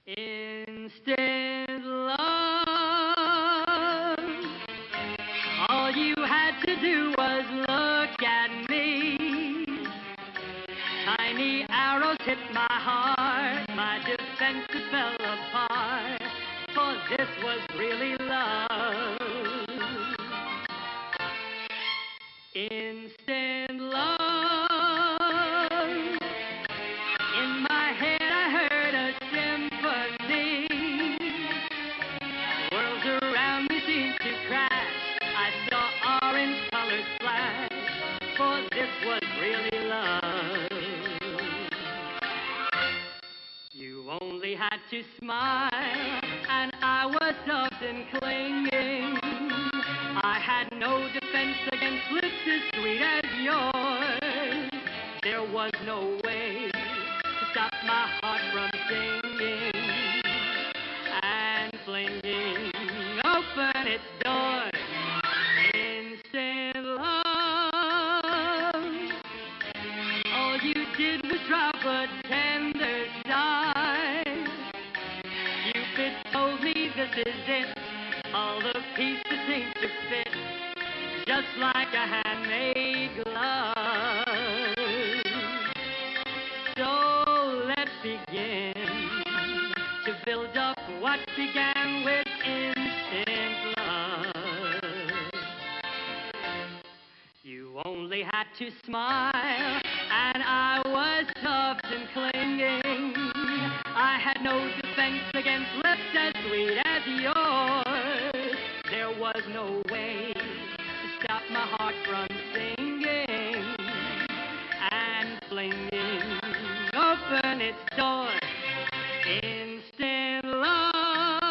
Instant love. All you had to do was look at me. Tiny arrows hit my heart. My defenses fell apart. For this was really love. Instant love. In my head I heard a symphony. Worlds around me seemed to crash. I saw orange colors flash. For this was really love. You only had to smile, and I was soft and clinging. I had no defense against lips as sweet as yours. There was no way to stop my heart from singing and flinging open its door. Instant love. All you did was drop a tender sigh. Cupid told me this is it. All the pieces seem to fit, just like a handmade glove. So let's begin to build up what began with instant love. You only had to smile, and I was soft and clinging. I had no defense against lips as sweet as yours. There was no way to stop my heart from singing and flinging open its door. Instant love.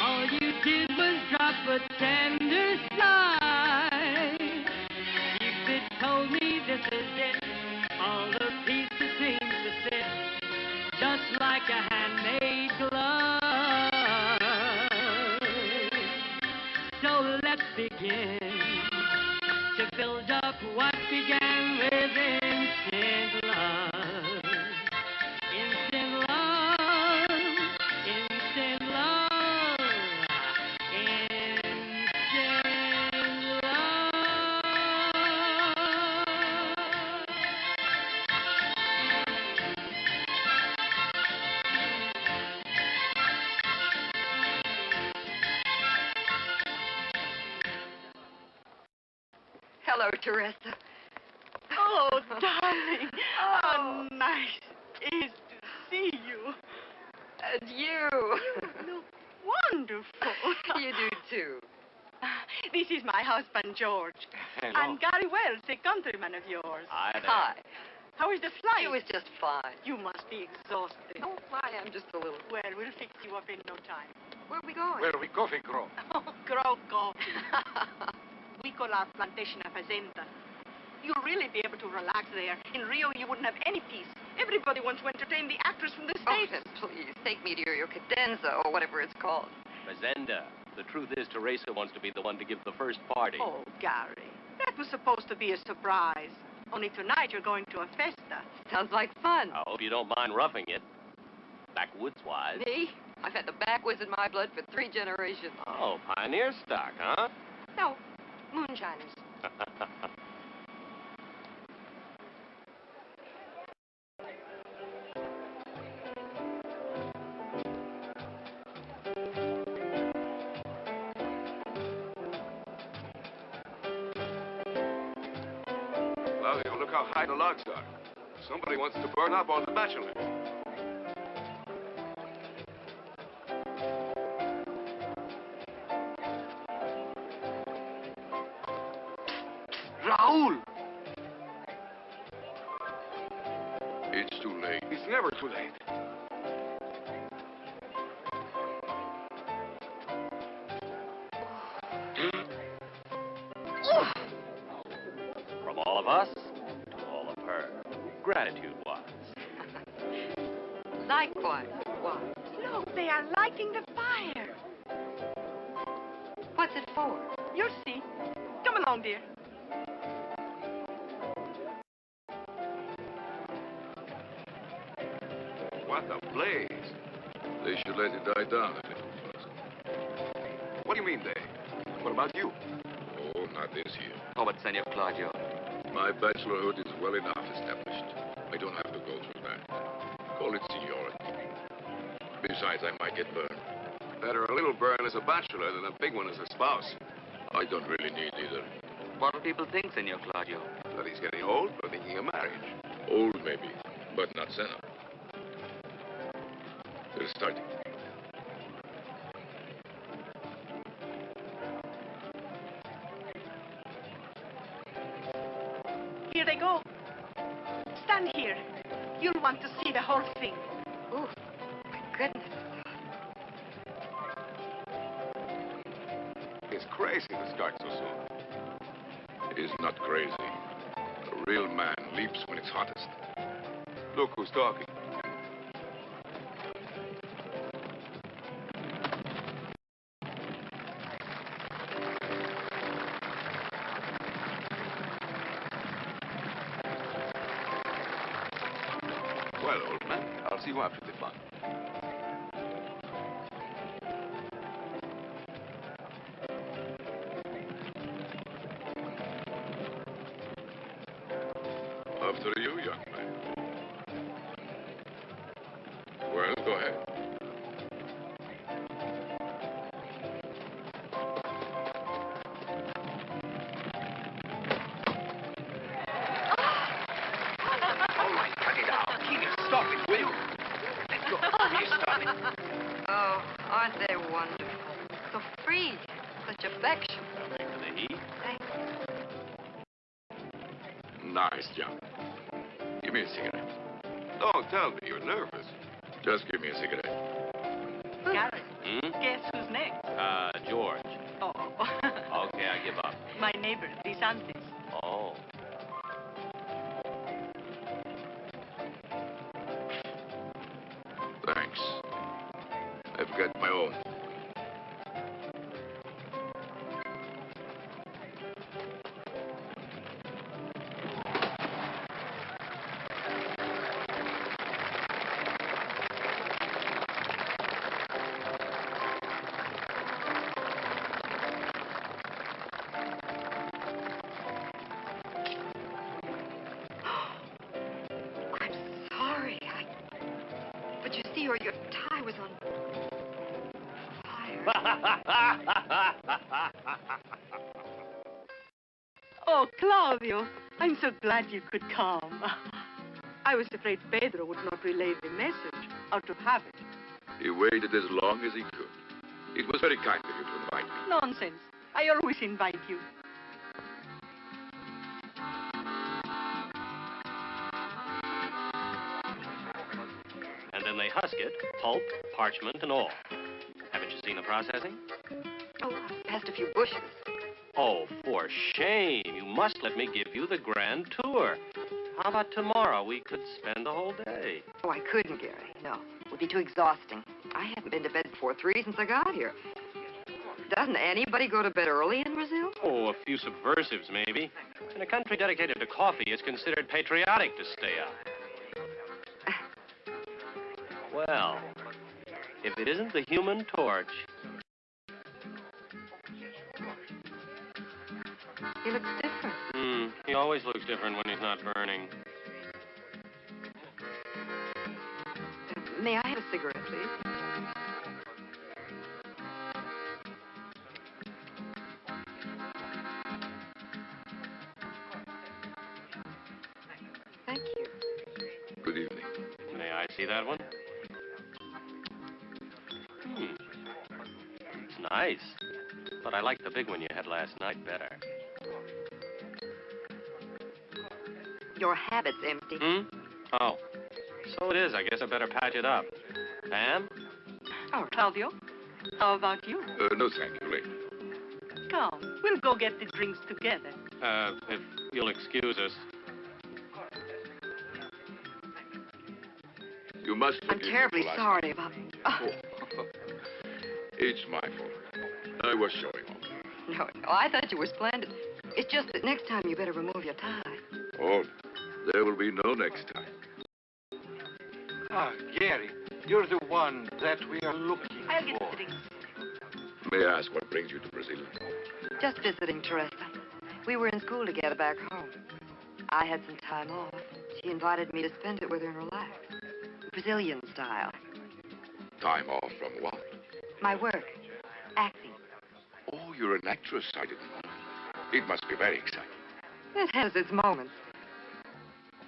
All you did was drop a tender sigh. Cupid told me this is it. All the pieces seem to fit, just like a handmade glove. So let's begin to build up what began with instant love. Instant love. Instant love. Instant love. Hello, Teresa. Oh, darling. How nice it is to see you. And you. You look wonderful. You do, too. This is my husband, George. Hello. And Gary Wells, a countryman of yours. Hi there. Hi. How is the flight? It was just fine. You must be exhausted. Oh, I am just a little. Well, we'll fix you up in no time. Where are we going? Where we coffee grow? Oh, grow coffee. We call our plantation a fazenda. You'll really be able to relax there. In Rio, you wouldn't have any peace. Everybody wants to entertain the actors from the Oh, States. then please, take me to your cadenza, or whatever it's called. Fazenda. The truth is, Teresa wants to be the one to give the first party. Oh, Gary, that was supposed to be a surprise. Only tonight you're going to a festa. Sounds like fun. I hope you don't mind roughing it. Backwoods-wise. Me? I've had the backwoods in my blood for 3 generations. Oh, pioneer stock, huh? No, moonshiners. Well, you look how high the logs are. Somebody wants to burn up all the bachelors. Raul! It's too late. It's never too late. From all of us to all of her. Gratitude-wise. Likewise. Why? Look, they are lighting the fire. What's it for? You'll see. Come along, dear. What They should let it die down a little first. What do you mean, they? What about you? Oh, not this year. Oh, but Senor Claudio. My bachelorhood is well enough established. I don't have to go through that. Call it seniority. Besides, I might get burned. Better a little burn as a bachelor than a big one as a spouse. I don't really need either. What do people think, Senor Claudio? That he's getting old or thinking of marriage. Old, maybe, but not senile. They're starting. Here they go. Stand here. You'll want to see the whole thing. Ooh, my goodness. It's crazy to start so soon. It's not crazy. A real man leaps when it's hottest. Look who's talking. Well, old man, I'll see you after the fun. After you, young man. Well, go ahead. All right, cut it out. Here, stop it, will you? Let go. Here, stop it. Oh, aren't they wonderful? So free, such affection. Thanks to the heat. Thanks. Nice job. Give me a cigarette. Don't tell me you're nervous. Just give me a cigarette. Garrett, Hmm? guess who's next? George. Oh, Okay, I give up. my neighbor, DeSantis. Oh. Thanks. I've got my own. I'm sorry. But you see, your tie was on fire. Oh, Claudio, I'm so glad you could come. I was afraid Pedro would not relay the message out of habit. He waited as long as he could. It was very kind of you to invite me. Nonsense. I always invite you. And then they husk it, pulp, parchment, and all. Haven't you seen the processing? Oh, I passed a few bushes. Oh, for shame. You must let me give you the grand tour. How about tomorrow? We could spend the whole day. Oh, I couldn't, Gary. No, it would be too exhausting. I haven't been to bed before 3 since I got here. Doesn't anybody go to bed early in Brazil? Oh, a few subversives, maybe. In a country dedicated to coffee, it's considered patriotic to stay up. Well, if it isn't the Human Torch. He looks different. He always looks different when he's not burning. May I have a cigarette, please? Thank you. Good evening. May I see that one? It's nice. But I like the big one you had last night better. Your habit's empty. Oh. So it is. I guess I better patch it up. Pam? Oh, Claudio, how about you? No, thank you, lady. Come, we'll go get the drinks together. If you'll excuse us. You must I'm forgive me terribly for last sorry about... night. Oh. It's my fault. I was showing off. No, I thought you were splendid. It's just that next time you better remove your tie. Oh, there will be no next time. Ah, Gary, You're the one that we are looking I'll get for. the drinks. May I ask what brings you to Brazil? Just visiting Teresa. We were in school together back home. I had some time off. She invited me to spend it with her and relax. Brazilian style. Time off from what? My work. Acting. Oh, you're an actress. I didn't know. It must be very exciting. It has its moments.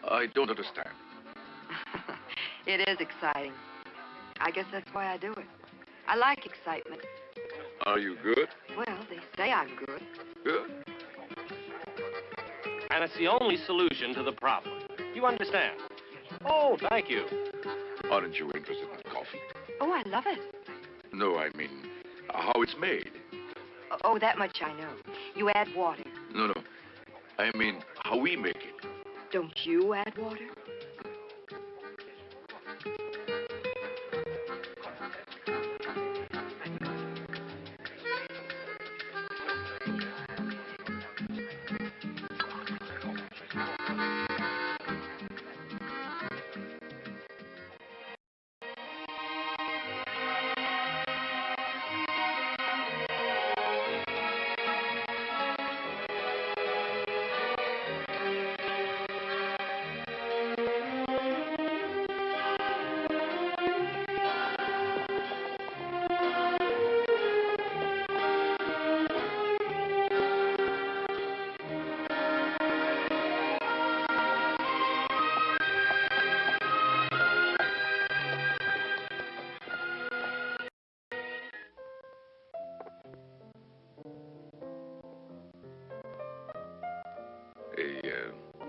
I don't understand. It is exciting. I guess that's why I do it. I like excitement. Are you good? Well, they say I'm good. Good? And it's the only solution to the problem. You understand? Oh, thank you. Aren't you interested in coffee? Oh, I love it. No, I mean, how it's made. Oh, that much I know. You add water. No. I mean, how we make it. Don't you add water?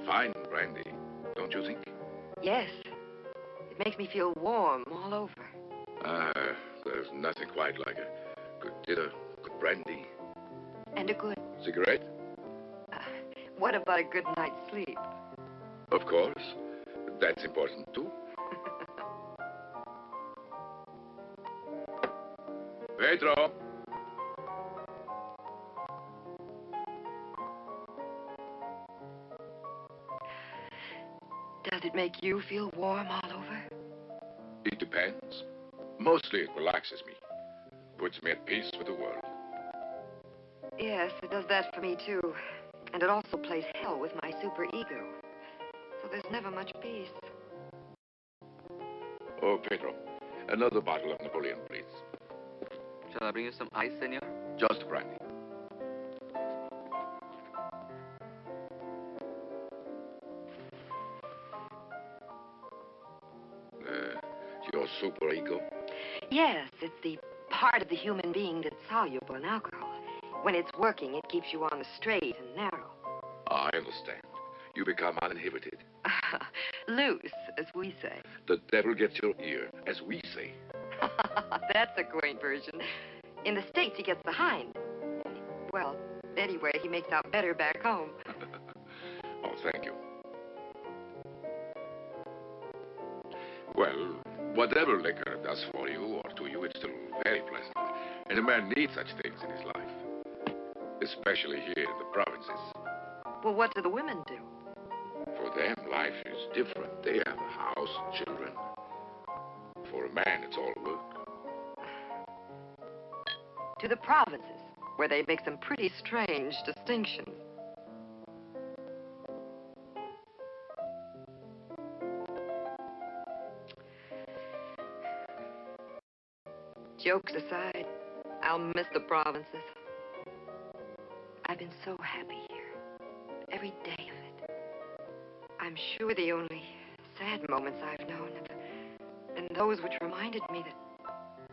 Fine brandy, don't you think? Yes. It makes me feel warm all over. There's nothing quite like a good dinner, good brandy. And a good... Cigarette? What about a good night's sleep? Of course. That's important, too. Pedro! Does it make you feel warm all over? It depends. Mostly it relaxes me. Puts me at peace with the world. Yes, it does that for me, too. And it also plays hell with my superego. So there's never much peace. Oh, Pedro, another bottle of Napoleon, please. Shall I bring you some ice, senor? Just brandy. Your superego? Yes, it's the part of the human being that's soluble in alcohol. When it's working, it keeps you on the straight and narrow. I understand. You become uninhibited. Loose, as we say. The devil gets your ear, as we say. That's a quaint version. In the States, he gets the hind. Well, anyway, he makes out better back home. Oh, thank you. Well, whatever liquor does for you or to you, it's still very pleasant. And a man needs such things in his life. Especially here in the provinces. Well, what do the women do? For them, life is different. They have a house, children. For a man, it's all work. To the provinces, where they make some pretty strange distinctions. Jokes aside, I'll miss the provinces. I've been so happy here, every day of it. I'm sure the only sad moments I've known have been those which reminded me that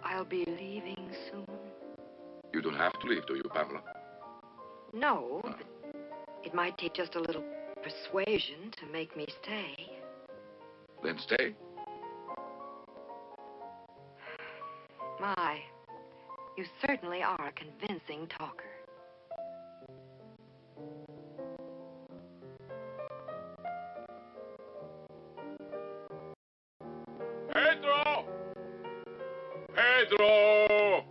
I'll be leaving soon. You don't have to leave, do you, Pamela? No, but it might take just a little persuasion to make me stay. Then stay. My, you certainly are a convincing talker. Pedro! Pedro!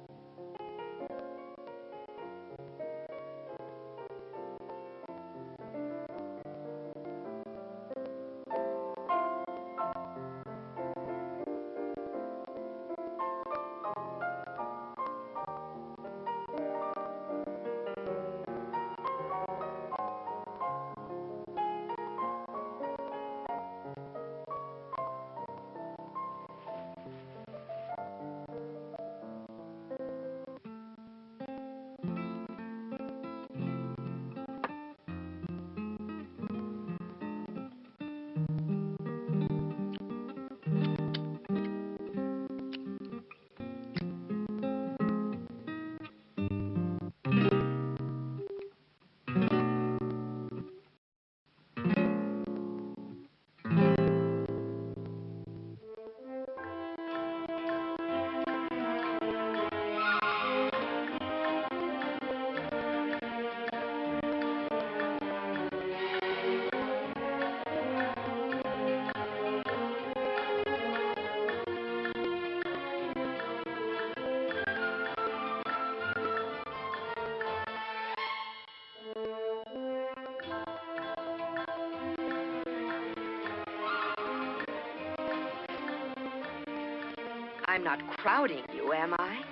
I'm not crowding you, am I?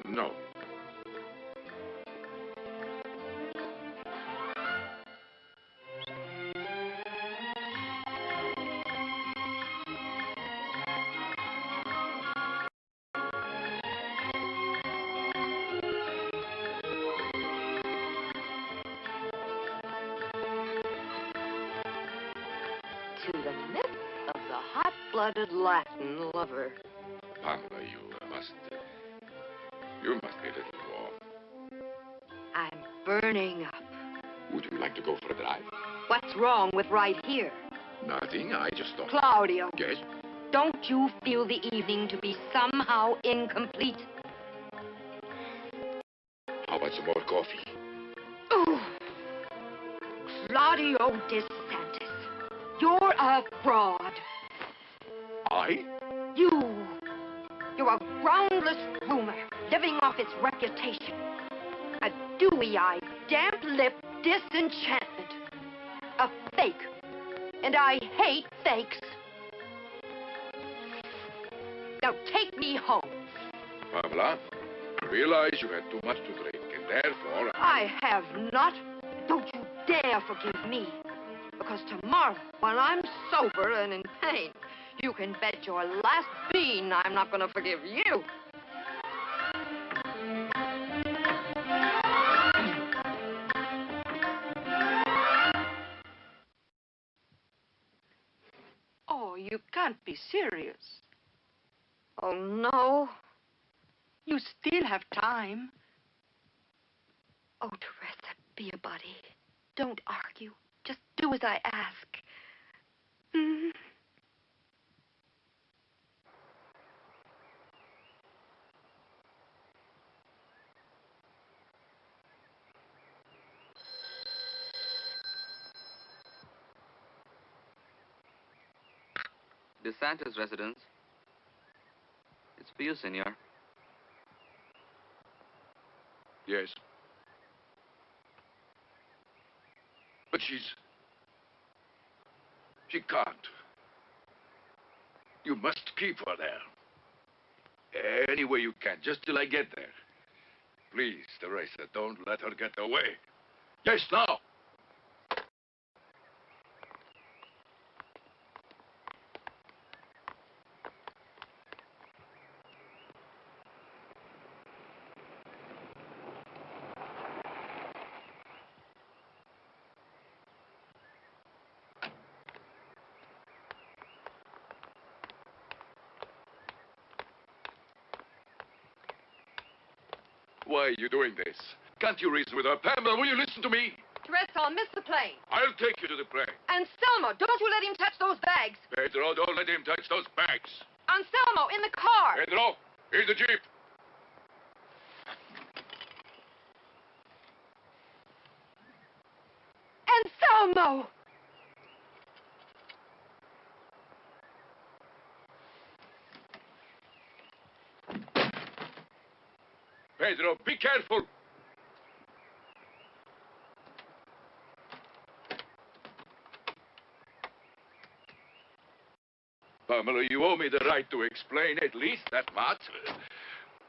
No. To the myth of the hot-blooded Latin lover. Pamela, you must be a little warm. I'm burning up. Would you like to go for a drive? What's wrong with right here? Nothing, I just thought... Claudio, Yes? don't you feel the evening to be somehow incomplete? How about some more coffee? Ooh. Claudio DeSantis, you're a fraud. I? You're a groundless rumor, living off its reputation. A dewy-eyed, damp-lipped disenchantment. A fake. And I hate fakes. Now take me home. Pamela, realize you had too much to drink, and therefore... I have not. Don't you dare forgive me. Because tomorrow, when I'm sober and in pain, you can bet your last bean I'm not going to forgive you. Oh, you can't be serious. Oh, no. You still have time. Oh, Teresa, be a buddy. Don't argue. Just do as I ask. Mm. DeSantis residence. It's for you, senor. Yes. But she can't. You must keep her there. Any way you can, just till I get there. Please, Teresa, don't let her get away. Yes, now. Why are you doing this? Can't you reason with her? Pamela, will you listen to me? Teresa, I'll miss the plane. I'll take you to the plane. Anselmo, don't you let him touch those bags. Pedro, don't let him touch those bags. Anselmo, in the car. Pedro, in the jeep. Anselmo! Pedro, be careful. Pamela, you owe me the right to explain at least that much.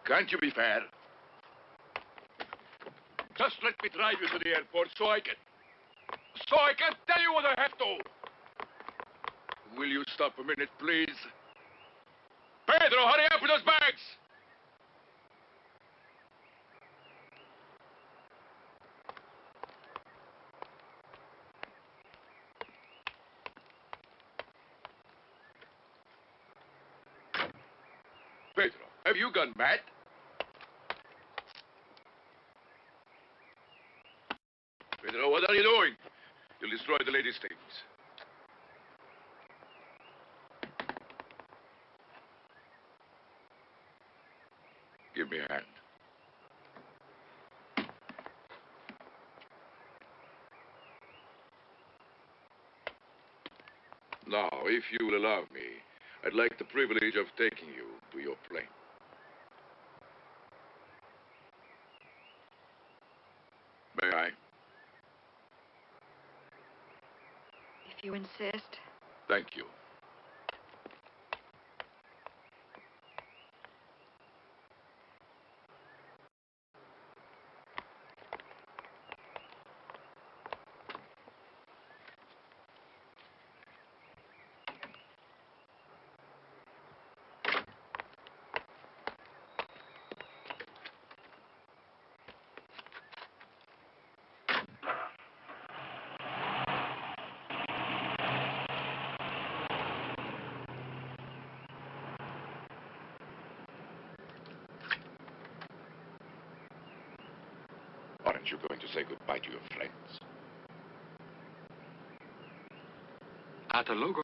Can't you be fair? Just let me drive you to the airport so I can tell you what I have to. Will you stop a minute, please? Pedro, hurry up with those bags! Pedro, have you gone mad? Pedro, what are you doing? You'll destroy the lady's things. Give me a hand. Now, if you will allow me, I'd like the privilege of taking you to your plane. May I? if you insist. Thank you. Aren't you going to say goodbye to your friends? Hasta luego.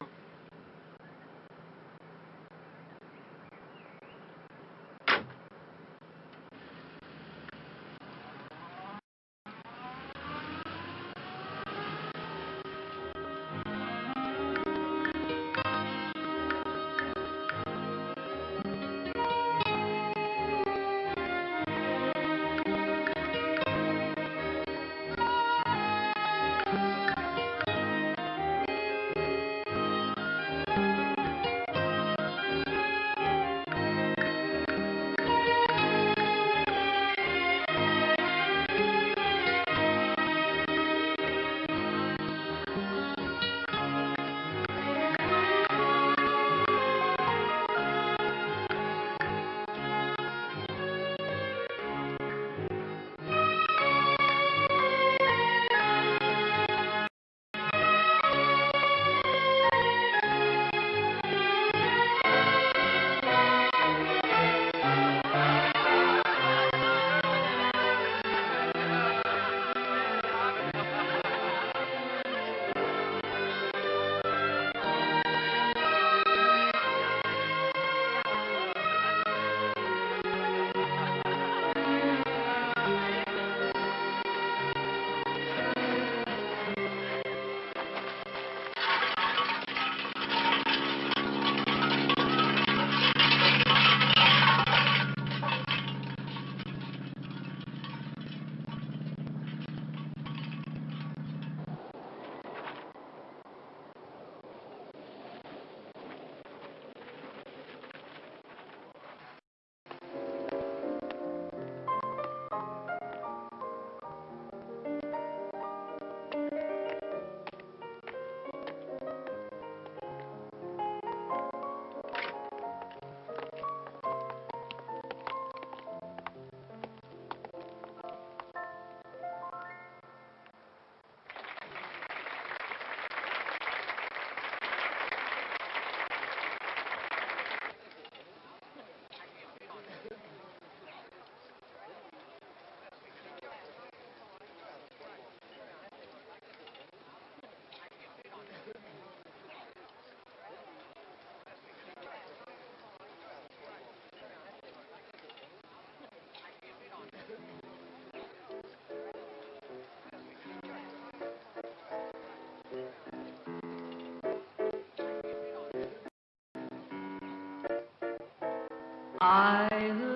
I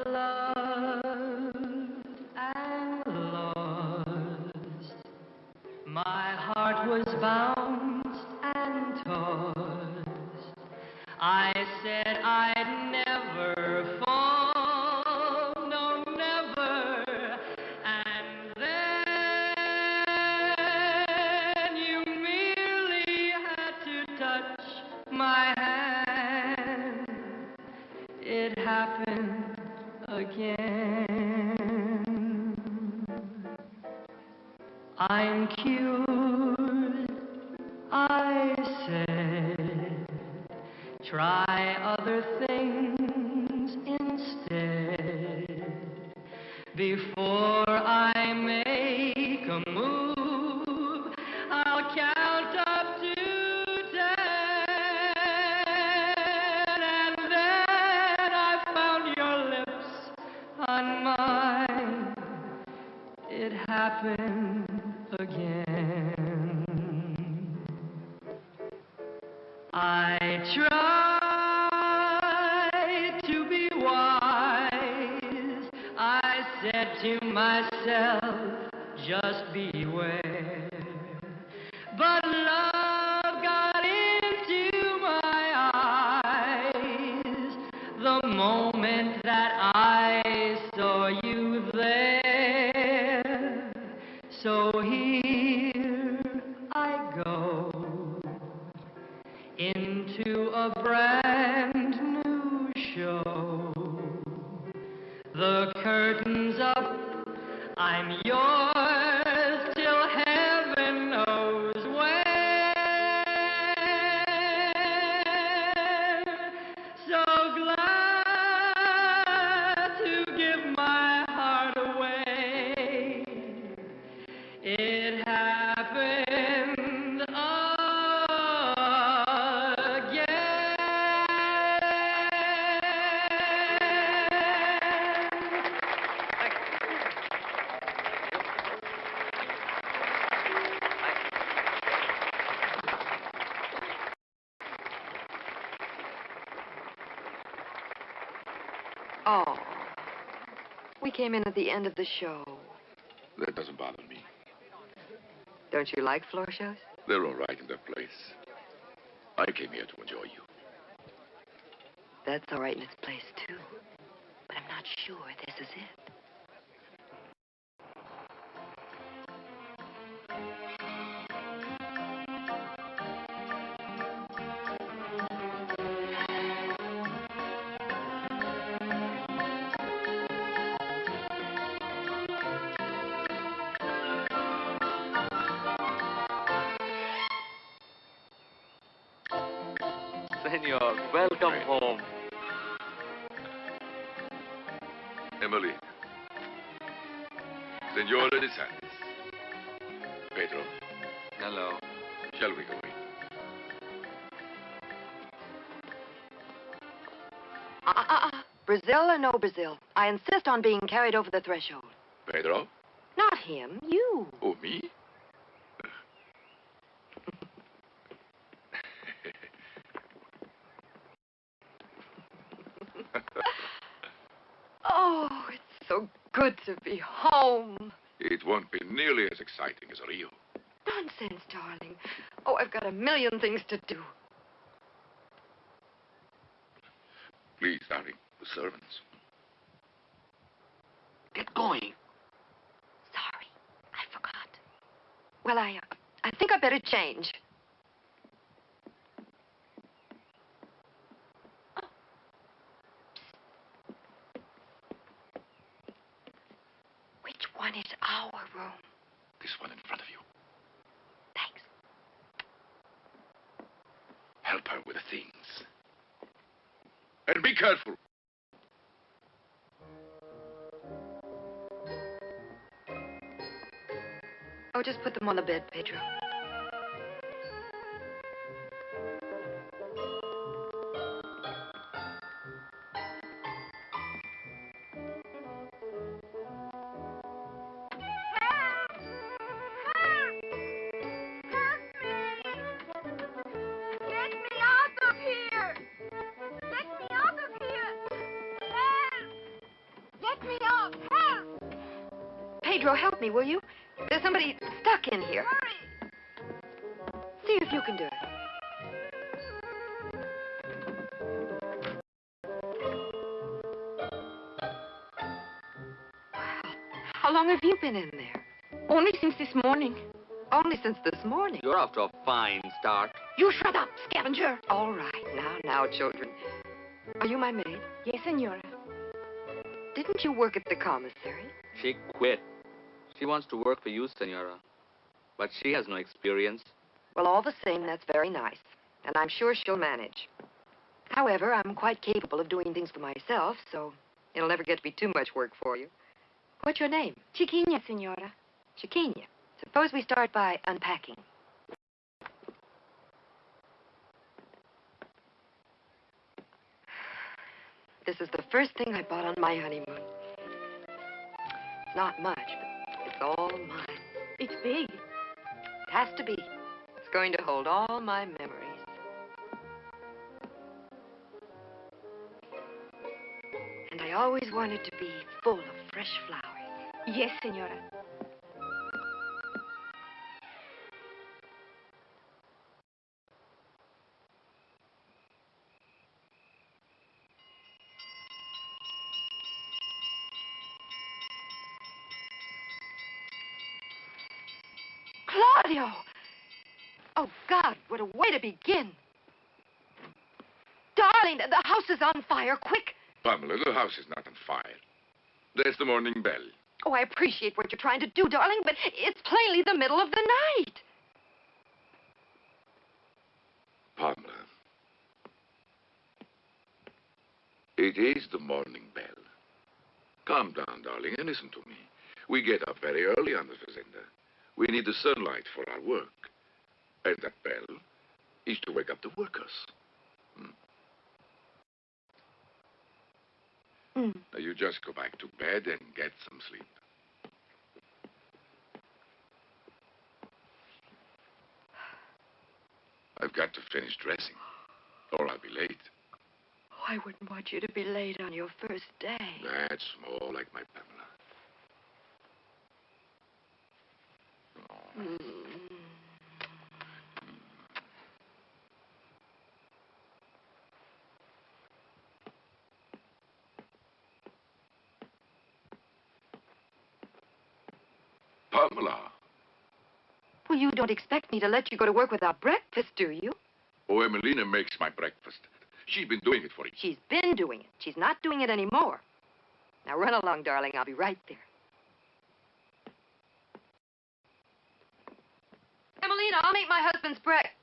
loved and lost. My heart was bounced and tossed. I said I'd never fall, no, never. And then you merely had to touch my hand. It happened again. I'm cured, I said. Try other things instead. Before I make a move, I'll count up to 10. And then I found your lips on mine. It happened again. I tried to be wise. I said to myself, just beware. But love got moment that I saw you there. So here I go into a brand new show. The curtain's up, I'm yours till heaven knows when. So glad to give my heart away. It happened Oh, we came in at the end of the show. That doesn't bother me. Don't you like floor shows? They're all right in their place. I came here to enjoy you. That's all right in its place, too. But I'm not sure this is it. Senor, welcome home. Emily. Senor de Santos. Pedro, Hello. shall we go in? Brazil or no Brazil? I insist on being carried over the threshold. Pedro? Not him, you. Oh, me? Oh, it's so good to be home. It won't be nearly as exciting as Rio. Nonsense, darling. Oh, I've got a million things to do. Please, darling, the servants. Get going. Sorry, I forgot. Well, I think I better change. Which one is our room? This one in front of you. Thanks. Help her with the things. And be careful. Oh, just put them on the bed, Pedro. Pedro, help me, will you? There's somebody stuck in here. Hurry! See if you can do it. Well, how long have you been in there? Only since this morning. Only since this morning. You're off to a fine start. You shut up, scavenger. All right, now, children. Are you my maid? Yes, senora. Didn't you work at the commissary? She quit. She wants to work for you, Senora. But she has no experience. Well, all the same, that's very nice. And I'm sure she'll manage. However, I'm quite capable of doing things for myself, so it'll never get to be too much work for you. What's your name? Chiquinha, senora. Chiquinha. Suppose we start by unpacking. This is the first thing I bought on my honeymoon. It's not much, but it's all mine. It's big. It has to be. It's going to hold all my memories. And I always wanted to be full of fresh flowers. Yes, senora. Claudio! Oh, God, what a way to begin. Darling, the house is on fire. Quick. Pamela, the house is not on fire. There's the morning bell. Oh, I appreciate what you're trying to do, darling, but it's plainly the middle of the night. Pamela. It is the morning bell. Calm down, darling, and listen to me. We get up very early on the fazenda. We need the sunlight for our work. And that bell is to wake up the workers. Now, you just go back to bed and get some sleep. I've got to finish dressing, or I'll be late. Oh, I wouldn't want you to be late on your first day. That's more like my Pamela. Pamela. Well, you don't expect me to let you go to work without breakfast, do you? Oh, Emelina makes my breakfast. She's been doing it for you. She's been doing it. She's not doing it anymore. Now, run along, darling. I'll be right there. Emelina, I'll make my husband's breakfast.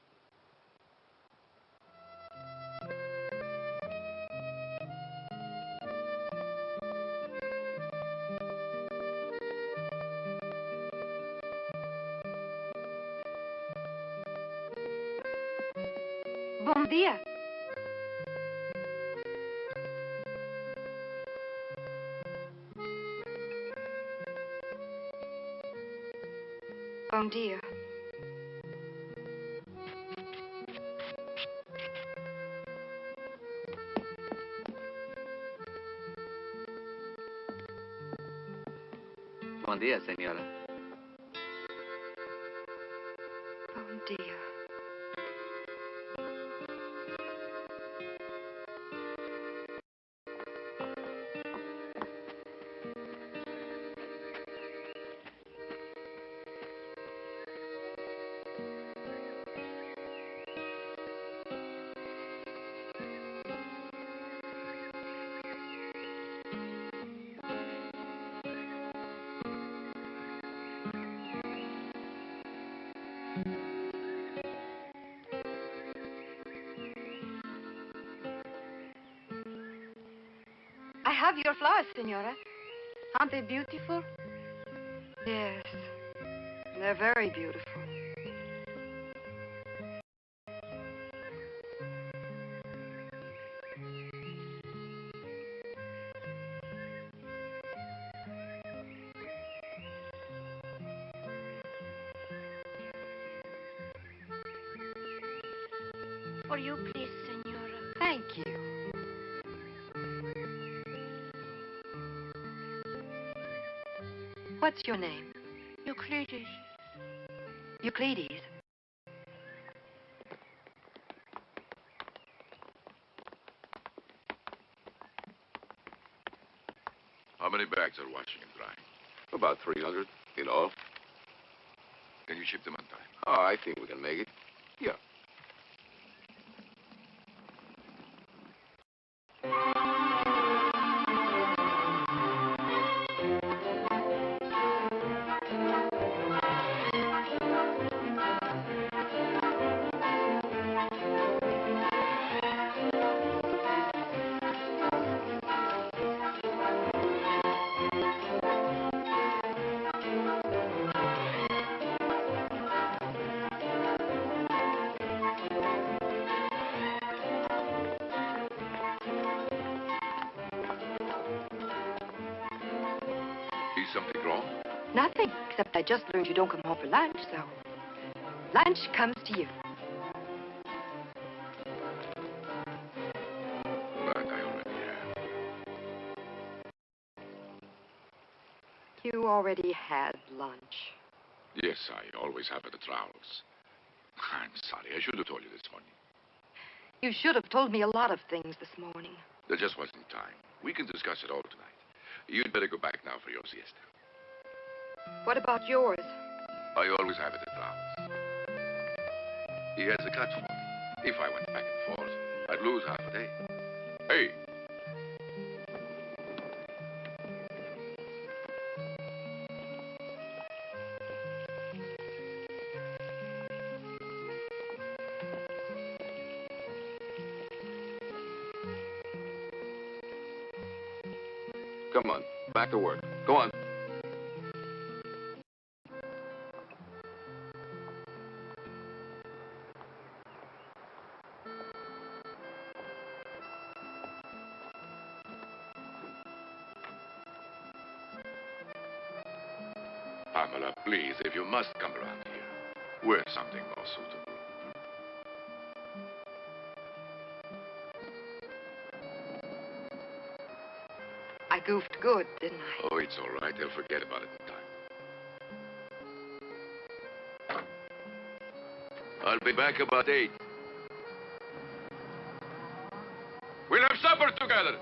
Bom dia. Bom dia. Bom dia, senhora. Bom dia. I have your flowers, senora. Aren't they beautiful? Yes, they're very beautiful. For you, please, senora. Thank you. What's your name? Euclides. Euclides. How many bags are washing and drying? About 300 in all. Can you ship them on time? Oh, I think we can make it. Yeah. Is something wrong? Nothing, except I just learned you don't come home for lunch, so lunch comes to you. But I already have. You already had lunch. Yes, I always have at the travels. I'm sorry. I should have told you this morning. You should have told me a lot of things this morning. There just wasn't time. We can discuss it all tonight. You'd better go back now for your siesta. What about yours? I always have it at rounds. He has a catch for me. If I went back and forth, I'd lose half a day. Hey! Come on, back to work. Go on. Pamela, please, if you must come around here, wear something more suitable. I goofed good, didn't I? Oh, it's all right. They'll forget about it in time. I'll be back about 8. We'll have supper together.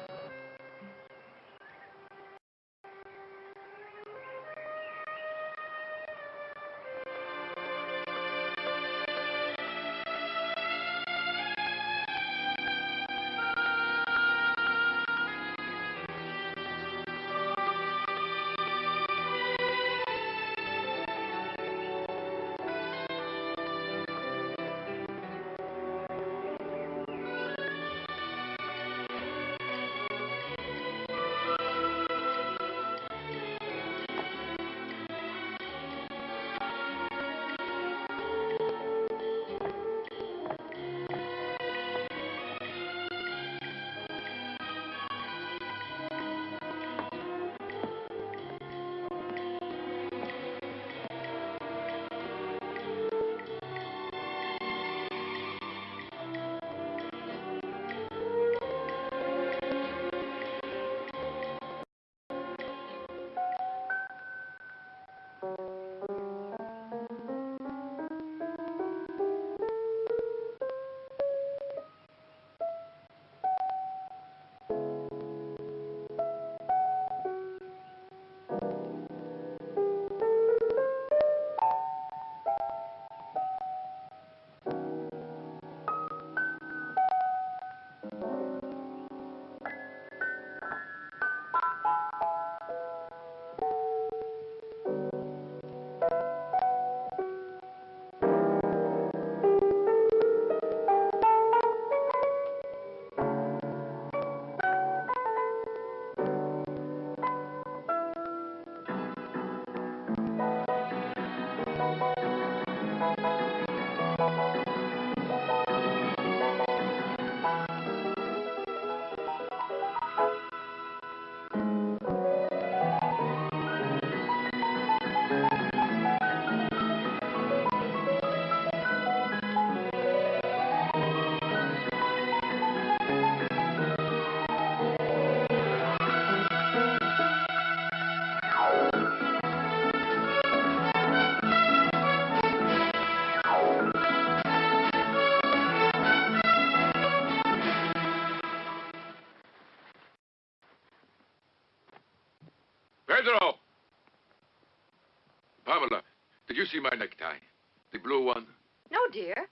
Pedro! Pamela, did you see my necktie? The blue one? No, dear.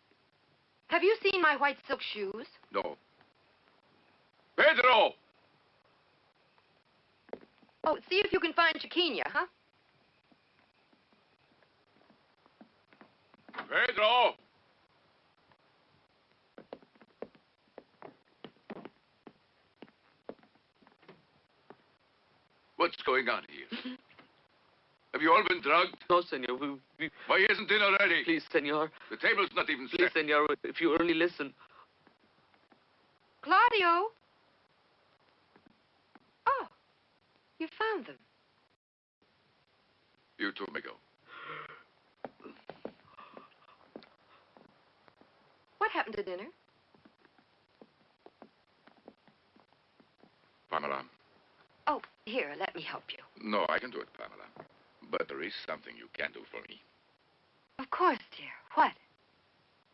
Have you seen my white silk shoes? No. Pedro! Oh, see if you can find Chiquinha, huh? Pedro! What's going on here? Have you all been drugged? No, senor. Why isn't dinner ready? Please, senor. The table's not even Please, set. senor, if you only listen. Claudio? Oh, you found them. You two may go. What happened to dinner? Pamela. Oh, here, let me help you. No, I can do it, Pamela. But there is something you can do for me. Of course, dear. What?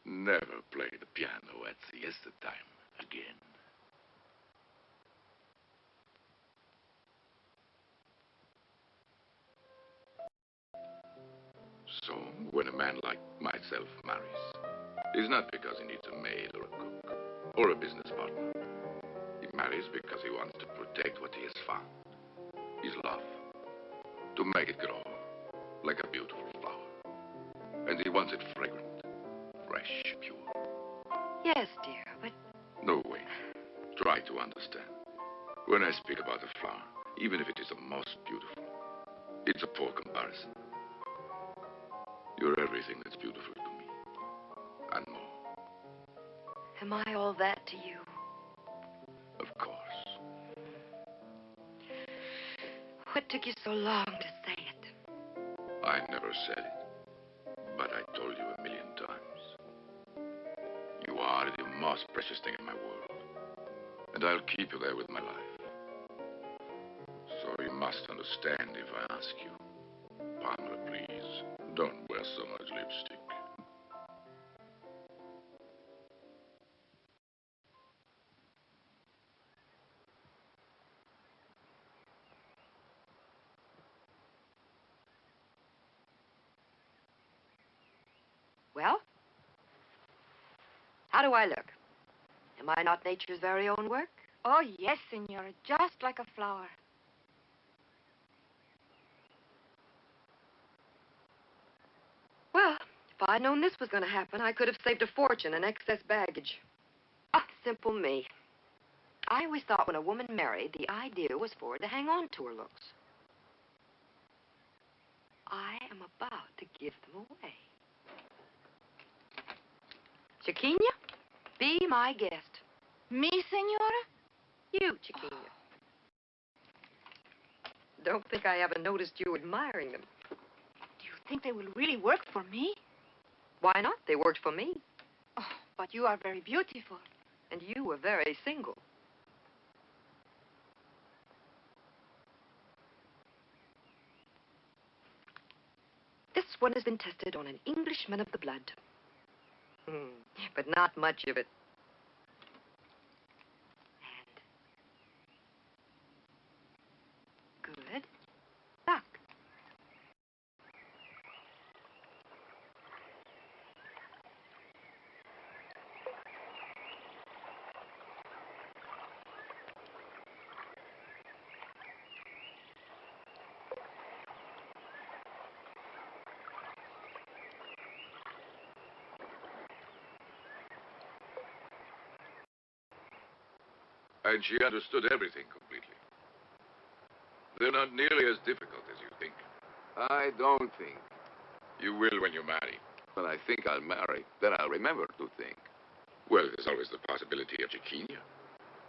Never play the piano at siesta time again. So, when a man like myself marries, it's not because he needs a maid or a cook or a business partner. He marries because he wants to protect what he has found. His love. To make it grow like a beautiful flower. And he wants it fragrant, fresh, pure. Yes, dear, but... No, wait. Try to understand. When I speak about a flower, even if it is the most beautiful, it's a poor comparison. You're everything that's beautiful to me. And more. Am I all that to you? Of course. What took you so long to say it? I never said it, but I told you 1,000,000 times. You are the most precious thing in my world, and I'll keep you there with my life. So you must understand if I ask you. Pamela, please, don't wear so much lipstick. Well? How do I look? Am I not nature's very own work? Oh, yes, senora, just like a flower. Well, if I'd known this was going to happen, I could have saved a fortune in excess baggage. Ah, simple me. I always thought when a woman married, the idea was for her to hang on to her looks. I am about to give them away. Chiquinha, be my guest. Me, senora? You, Chiquinha. Don't think I haven't noticed you admiring them. Do you think they will really work for me? Why not? They worked for me. Oh, but you are very beautiful. And you were very single. This one has been tested on an Englishman of the blood. But not much of it. And good luck. And she understood everything completely. They're not nearly as difficult as you think. I don't think. You will when you marry. When I think I'll marry, then I'll remember to think. Well, there's always the possibility of Chiquinha.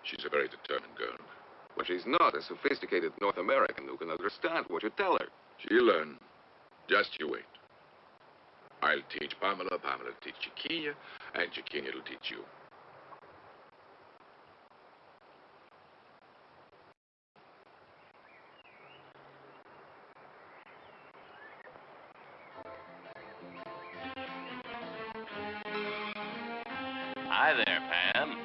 She's a very determined girl. But she's not a sophisticated North American who can understand what you tell her. She'll learn. Just you wait. I'll teach Pamela, Pamela will teach Chiquinha, and Chiquinha will teach you. Hi there, Pam.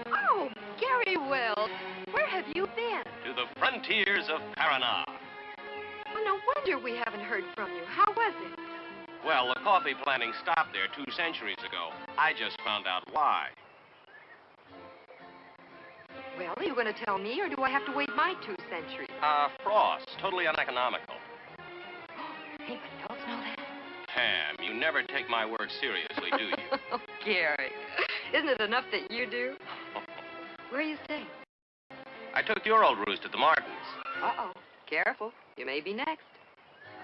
Oh, Gary Wells, where have you been? To the frontiers of Paraná. Well, no wonder we haven't heard from you. How was it? Well, the coffee planting stopped there 2 centuries ago. I just found out why. Well, are you going to tell me, or do I have to wait my 2 centuries? Frost. Totally uneconomical. Anybody else know that? Pam, you never take my work seriously, do you? Oh, Gary, isn't it enough that you do? Where are you staying? I took your old roost at the Martins. Uh-oh. Careful. You may be next.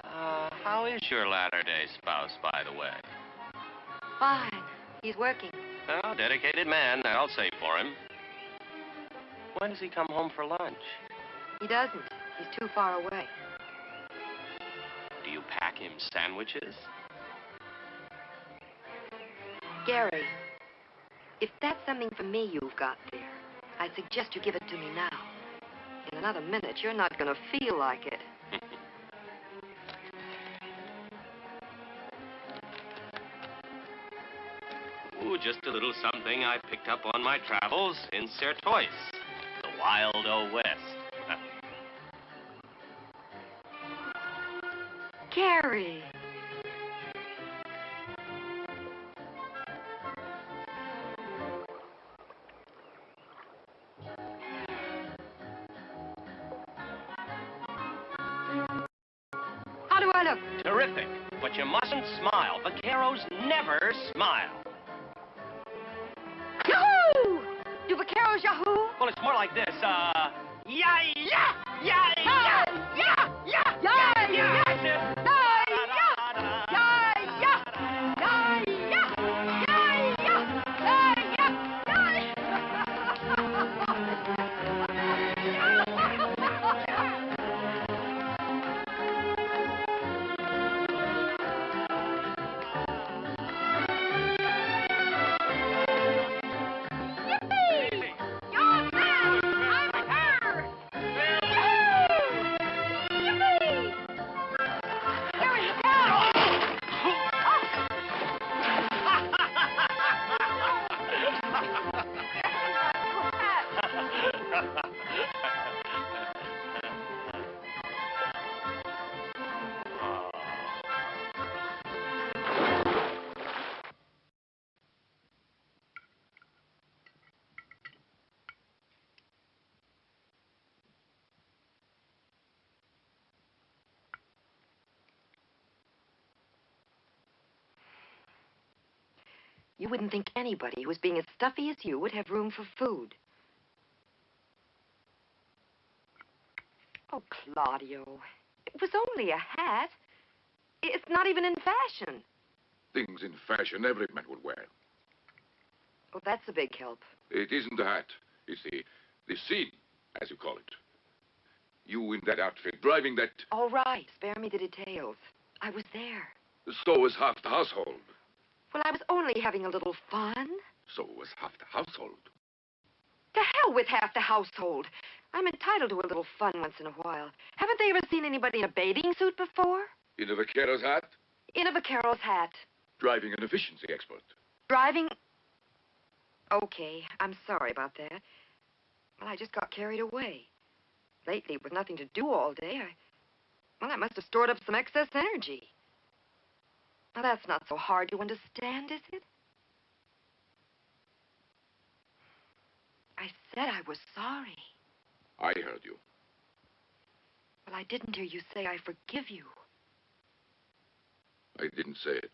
How is your latter-day spouse, by the way? Fine. He's working. Oh, dedicated man. I'll say for him. When does he come home for lunch? He doesn't. He's too far away. Do you pack him sandwiches? Gary, if that's something for me you've got there, I suggest you give it to me now. In another minute, you're not going to feel like it. Ooh, just a little something I picked up on my travels in Sertois, the wild O' West. Gary, look. Terrific. But you mustn't smile. Vaqueros never smile. Yahoo! Do vaqueros yahoo? Well, it's more like this. Yeah, yeah, yeah, yeah, Yeah, yeah, yeah, yeah, yeah. That's it. You wouldn't think anybody who was being as stuffy as you would have room for food. Oh, Claudio, it was only a hat. It's not even in fashion. Things in fashion every man would wear. Oh, that's a big help. It isn't the hat. It's the scene, as you call it. You in that outfit, driving that... All right, spare me the details. I was there. So was half the household. Well, I was only having a little fun. So was half the household. To hell with half the household. I'm entitled to a little fun once in a while. Haven't they ever seen anybody in a bathing suit before? In a vaquero's hat? In a vaquero's hat. Driving an efficiency expert. Driving... Okay, I'm sorry about that. Well, I just got carried away. Lately, with nothing to do all day, I must have stored up some excess energy. Now, that's not so hard to understand, is it? I said I was sorry. I heard you. Well, I didn't hear you say I forgive you. I didn't say it.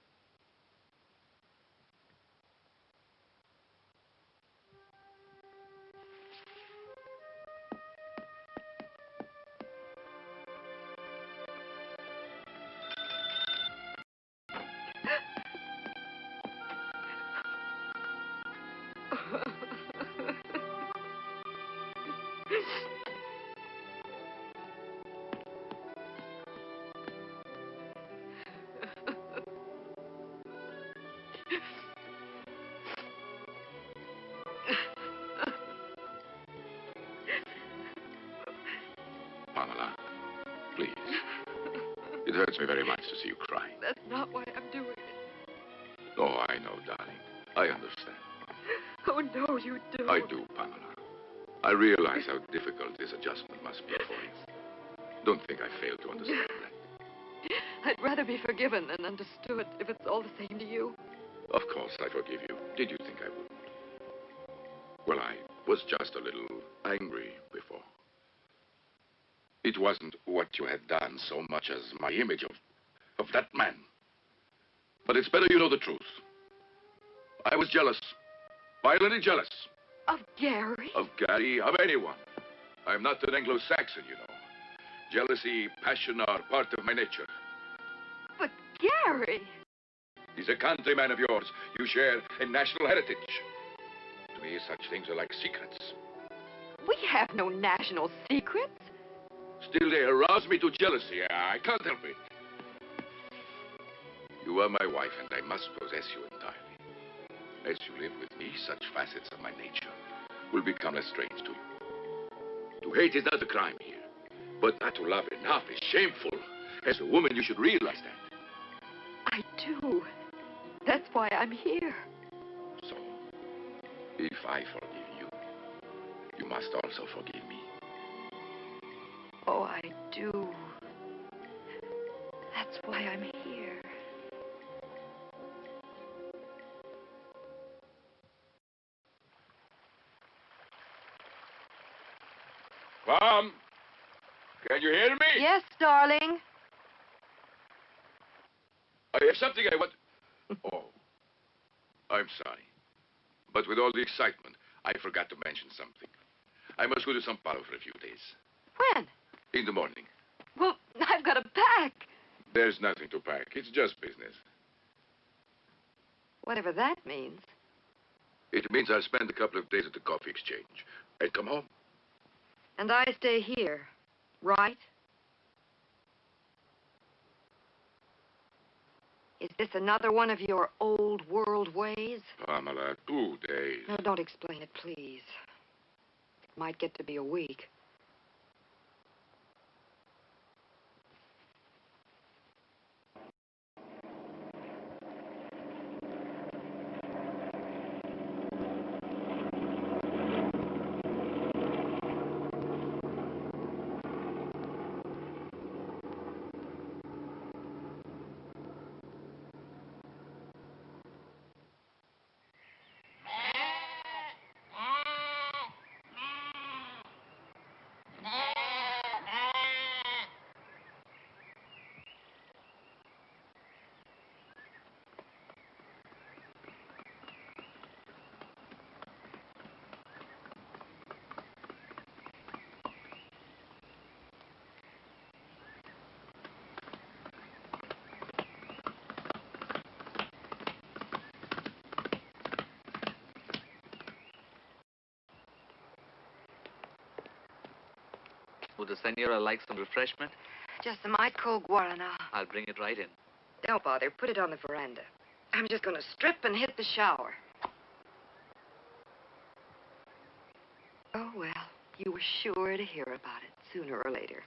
Pamela, please. It hurts me very much to see you crying. That's not why I'm doing it. Oh, I know, darling. I understand. Oh, no, you don't. I do, Pamela. I realize how difficult this adjustment must be for you. Don't think I failed to understand that. I'd rather be forgiven than understood if it's all the same to you. Of course I forgive you. Did you think I wouldn't? Well, I was just a little angry before. It wasn't what you had done so much as my image of that man. But it's better you know the truth. I was jealous. Violently jealous. Of Gary? Of Gary, of anyone. I'm not an Anglo-Saxon, you know. Jealousy, passion are part of my nature. But Gary... He's a countryman of yours. You share a national heritage. To me, such things are like secrets. We have no national secrets. Still, they arouse me to jealousy. I can't help it. You are my wife, and I must possess you entirely. As you live with me, such facets of my nature will become less strange to you. To hate is not a crime here. But not to love enough is shameful. As a woman, you should realize that. I do. That's why I'm here. So, if I forgive you, you must also forgive me. Oh, I do. That's why I'm here. Mom, can you hear me? Yes, darling. I have something I want... Oh, I'm sorry. But with all the excitement, I forgot to mention something. I must go to São Paulo for a few days. When? In the morning. Well, I've got to pack. There's nothing to pack. It's just business. Whatever that means. It means I'll spend a couple of days at the coffee exchange and come home. And I stay here, right? Is this another one of your old world ways? Pamela, 2 days. No, don't explain it, please. It might get to be a week. Would the senora like some refreshment? Just some ice cold guarana. I'll bring it right in. Don't bother. Put it on the veranda. I'm just going to strip and hit the shower. Oh, well, you were sure to hear about it sooner or later.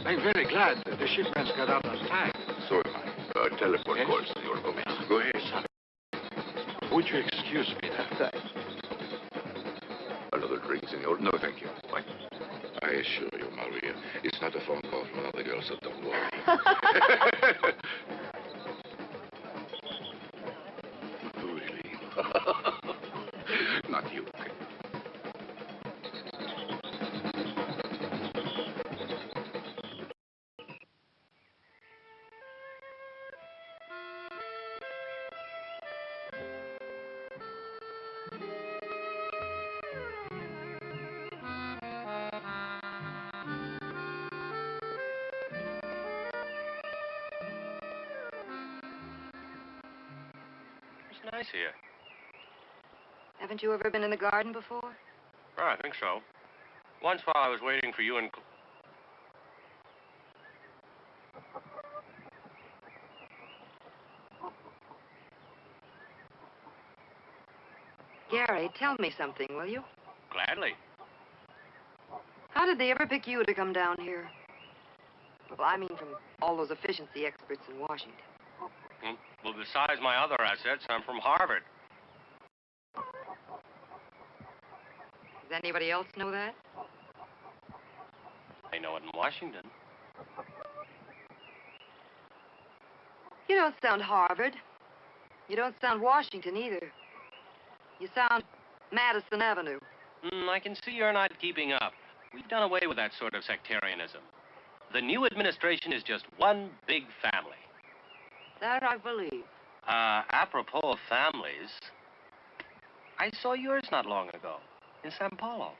I'm very glad that the shipments got out on time. So am I. Telephone Yes? call, Senor Gomez. Go ahead. Would you excuse me now? Another drink, Senor? No, thank you. Why? I assure you, Maria, it's not a phone call from another girl, so don't worry. Really? Not you. It's nice here. Haven't you ever been in the garden before? Oh, I think so. Once while I was waiting for you and... Gary, tell me something, will you? Gladly. How did they ever pick you to come down here? Well, I mean from all those efficiency experts in Washington. Well, besides my other assets, I'm from Harvard. Does anybody else know that? They know it in Washington. You don't sound Harvard. You don't sound Washington either. You sound Madison Avenue. I can see you're not keeping up. We've done away with that sort of sectarianism. The new administration is just one big family. That I believe. Apropos of families, I saw yours not long ago in Sao Paulo.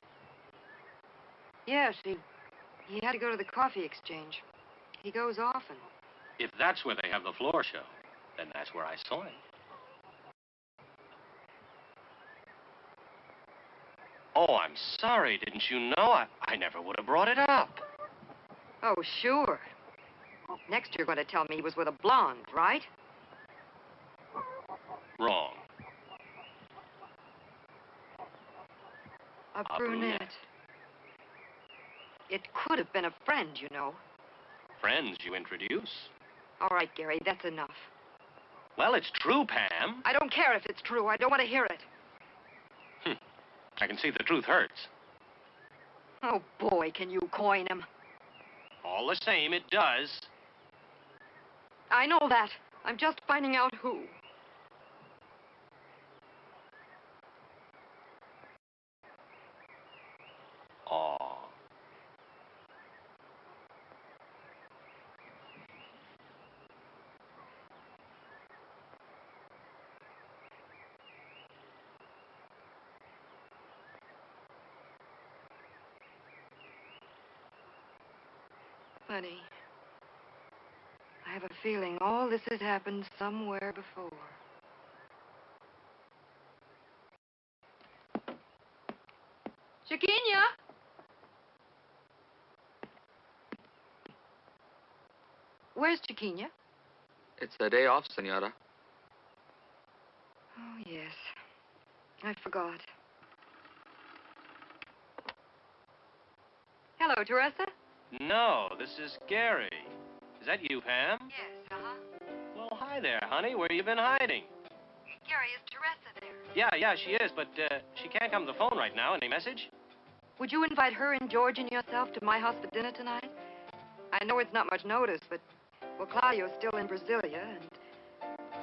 Yes, he had to go to the coffee exchange. He goes often. If that's where they have the floor show, then that's where I saw him. Oh, I'm sorry. Didn't you know? I never would have brought it up. Oh, sure. Next you're going to tell me he was with a blonde, right? Wrong. A brunette. It could have been a friend, you know. Friends you introduce. All right, Gary, that's enough. Well, it's true, Pam. I don't care if it's true. I don't want to hear it. I can see the truth hurts. Oh, boy, can you coin him. All the same, it does. I know that. I'm just finding out who. Aw. Funny. I have a feeling all this has happened somewhere before. Chiquinha! Where's Chiquinha? It's a day off, senora. Oh, yes. I forgot. Hello, Teresa. No, this is Gary. Is that you, Pam? Yes, uh-huh. Well, hi there, honey. Where you been hiding? Gary, is Teresa there? Yeah, she is, but she can't come to the phone right now. Any message? Would you invite her and George and yourself to my house for dinner tonight? I know it's not much notice, but, well, Claudio's still in Brasilia, and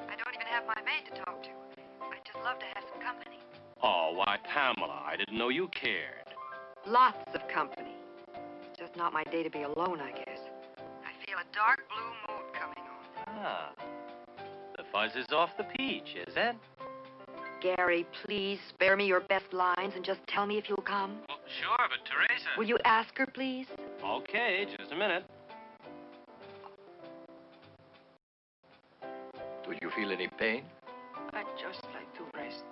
I don't even have my maid to talk to. I'd just love to have some company. Oh, why, Pamela, I didn't know you cared. Lots of company. It's just not my day to be alone, I guess. I feel a dark blue mood coming on. Ah, the fuzz is off the peach, is it? Gary, please spare me your best lines and just tell me if you'll come. Well, sure, but Teresa... Will you ask her, please? Okay, just a minute. Do you feel any pain? I'd just like to rest.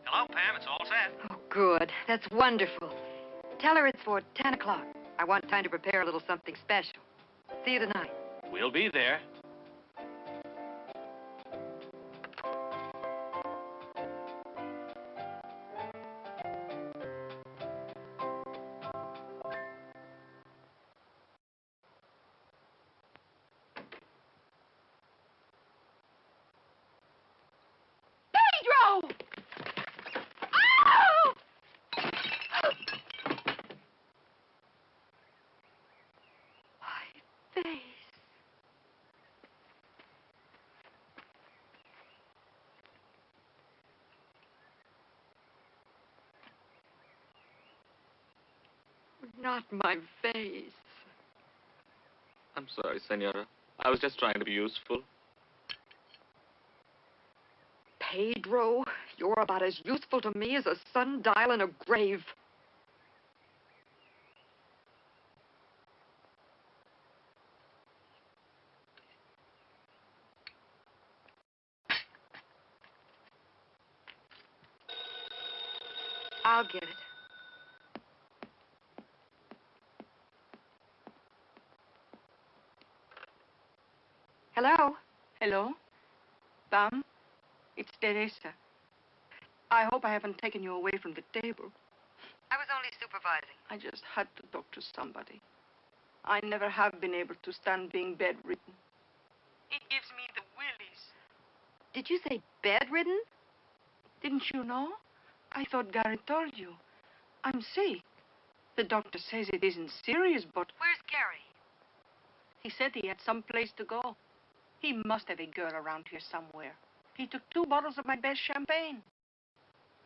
Hello, Pam, it's all set. Oh, good. That's wonderful. Tell her it's for 10 o'clock. I want time to prepare a little something special. See you tonight. We'll be there. Pedro! Oh! My face. Not my face. I'm sorry, senora. I was just trying to be useful. Pedro, you're about as useful to me as a sundial in a grave. I'll get it. Hello? Hello? Pam? It's Teresa. I hope I haven't taken you away from the table. I was only supervising. I just had to talk to somebody. I never have been able to stand being bedridden. It gives me the willies. Did you say bedridden? Didn't you know? I thought Gary told you. I'm sick. The doctor says it isn't serious, but... Where's Gary? He said he had some place to go. He must have a girl around here somewhere. He took 2 bottles of my best champagne.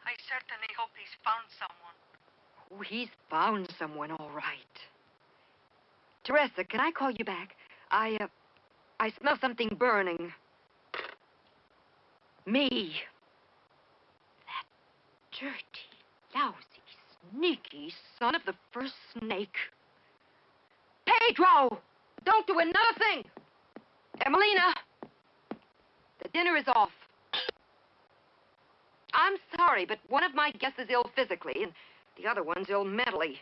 I certainly hope he's found someone. Oh, he's found someone, all right. Teresa, can I call you back? I smell something burning. Me. That dirty, lousy, sneaky son of the first snake. Pedro! Don't do another thing! Emelina! The dinner is off. I'm sorry, but one of my guests is ill physically, and the other one's ill mentally.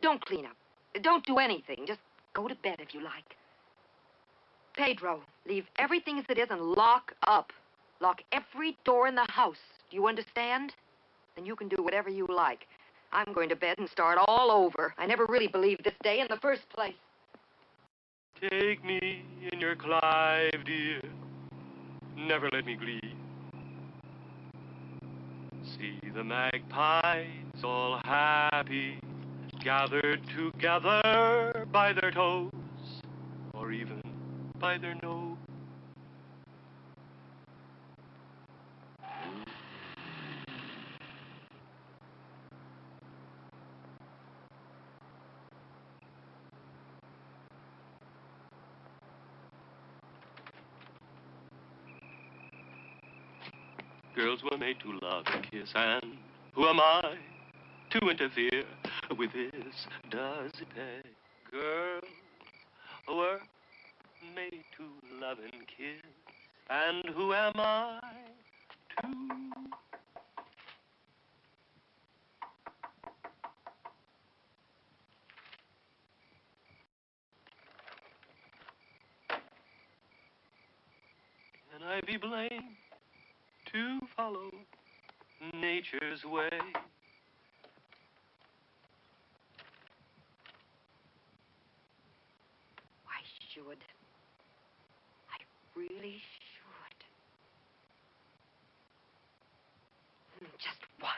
Don't clean up. Don't do anything. Just go to bed if you like. Pedro, leave everything as it is and lock up. Lock every door in the house. Do you understand? Then you can do whatever you like. I'm going to bed and start all over. I never really believed this day in the first place. Take me in your Clive, dear. Never let me grieve. See the magpies all happy, gathered together by their toes, or even by their nose. Girls were made to love and kiss, and who am I to interfere with this? Does it pay? Girls were made to love and kiss, and who am I to... Can I be blamed to follow nature's way? I should. I really should. Just one.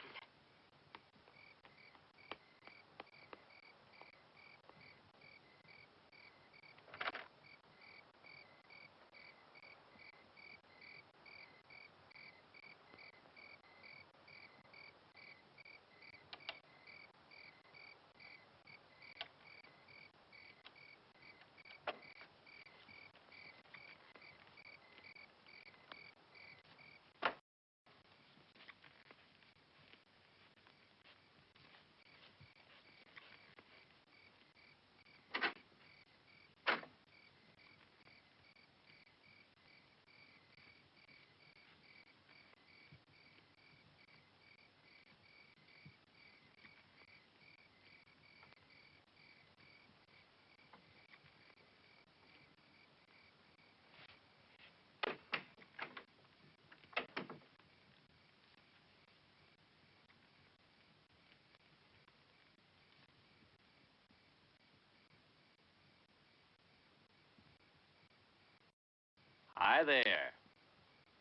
Hi there.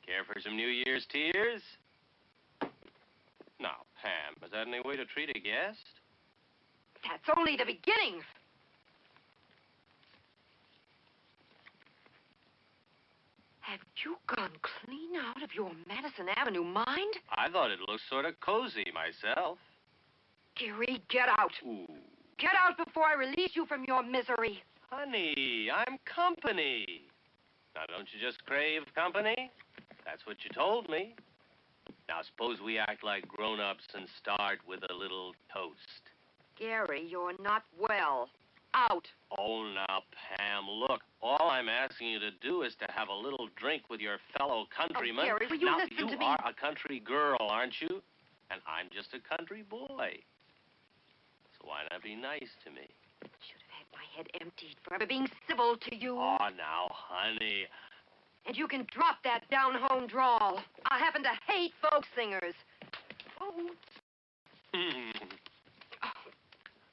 Care for some New Year's tears? Now, Pam, is that any way to treat a guest? That's only the beginning. Have you gone clean out of your Madison Avenue mind? I thought it looked sort of cozy myself. Gary, get out. Ooh. Get out before I release you from your misery. Honey, I'm company. Now, don't you just crave company? That's what you told me. Now, suppose we act like grown-ups and start with a little toast. Gary, you're not well. Out. Oh, now, Pam, look. All I'm asking you to do is to have a little drink with your fellow countrymen. Oh, Gary, will you now, listen to me? You are a country girl, aren't you? And I'm just a country boy. So why not be nice to me? Should have had my head emptied for ever being civil to you. Oh, now, honey. And you can drop that down-home drawl. I happen to hate folk singers. Oh.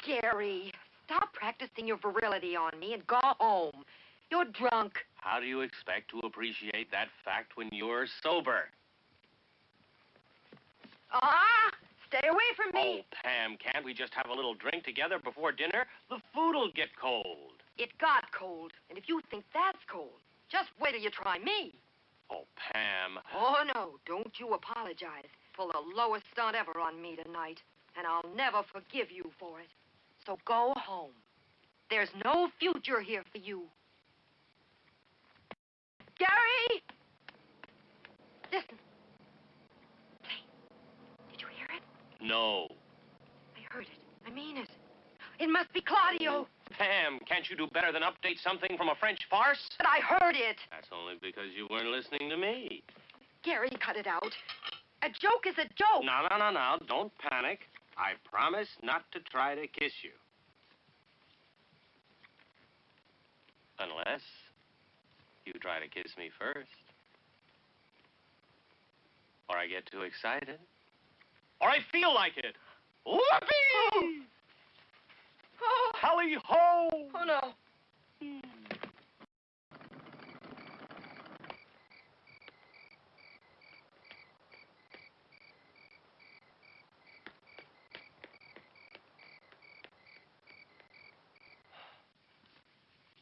Gary, stop practicing your virility on me and go home. You're drunk. How do you expect to appreciate that fact when you're sober? Stay away from me. Oh, Pam, can't we just have a little drink together before dinner? The food'll get cold. It got cold, and if you think that's cold, just wait till you try me. Oh, Pam. Oh, no, don't you apologize. Pull the lowest stunt ever on me tonight, and I'll never forgive you for it. So go home. There's no future here for you. Gary! Listen. Hey, did you hear it? No. I heard it. I mean it. It must be Claudio. Pam, can't you do better than update something from a French farce? But I heard it. That's only because you weren't listening to me. Gary, cut it out. A joke is a joke. No. Don't panic. I promise not to try to kiss you. Unless you try to kiss me first. Or I get too excited. Or I feel like it. Whoopee! Oh. Tally-ho! Oh, no.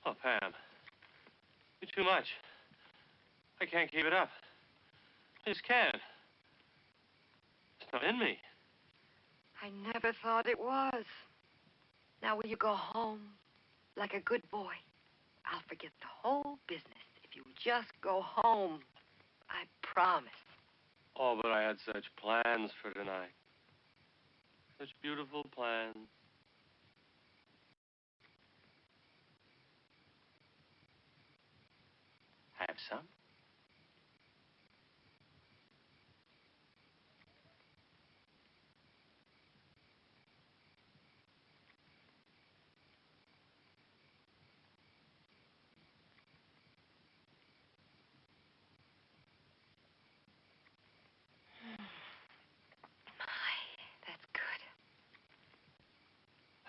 Oh, Pam. You're too much. I can't keep it up. I just can't. It's not in me. I never thought it was. Now, will you go home like a good boy? I'll forget the whole business if you just go home. I promise. Oh, but I had such plans for tonight. Such beautiful plans. Have some? That's good.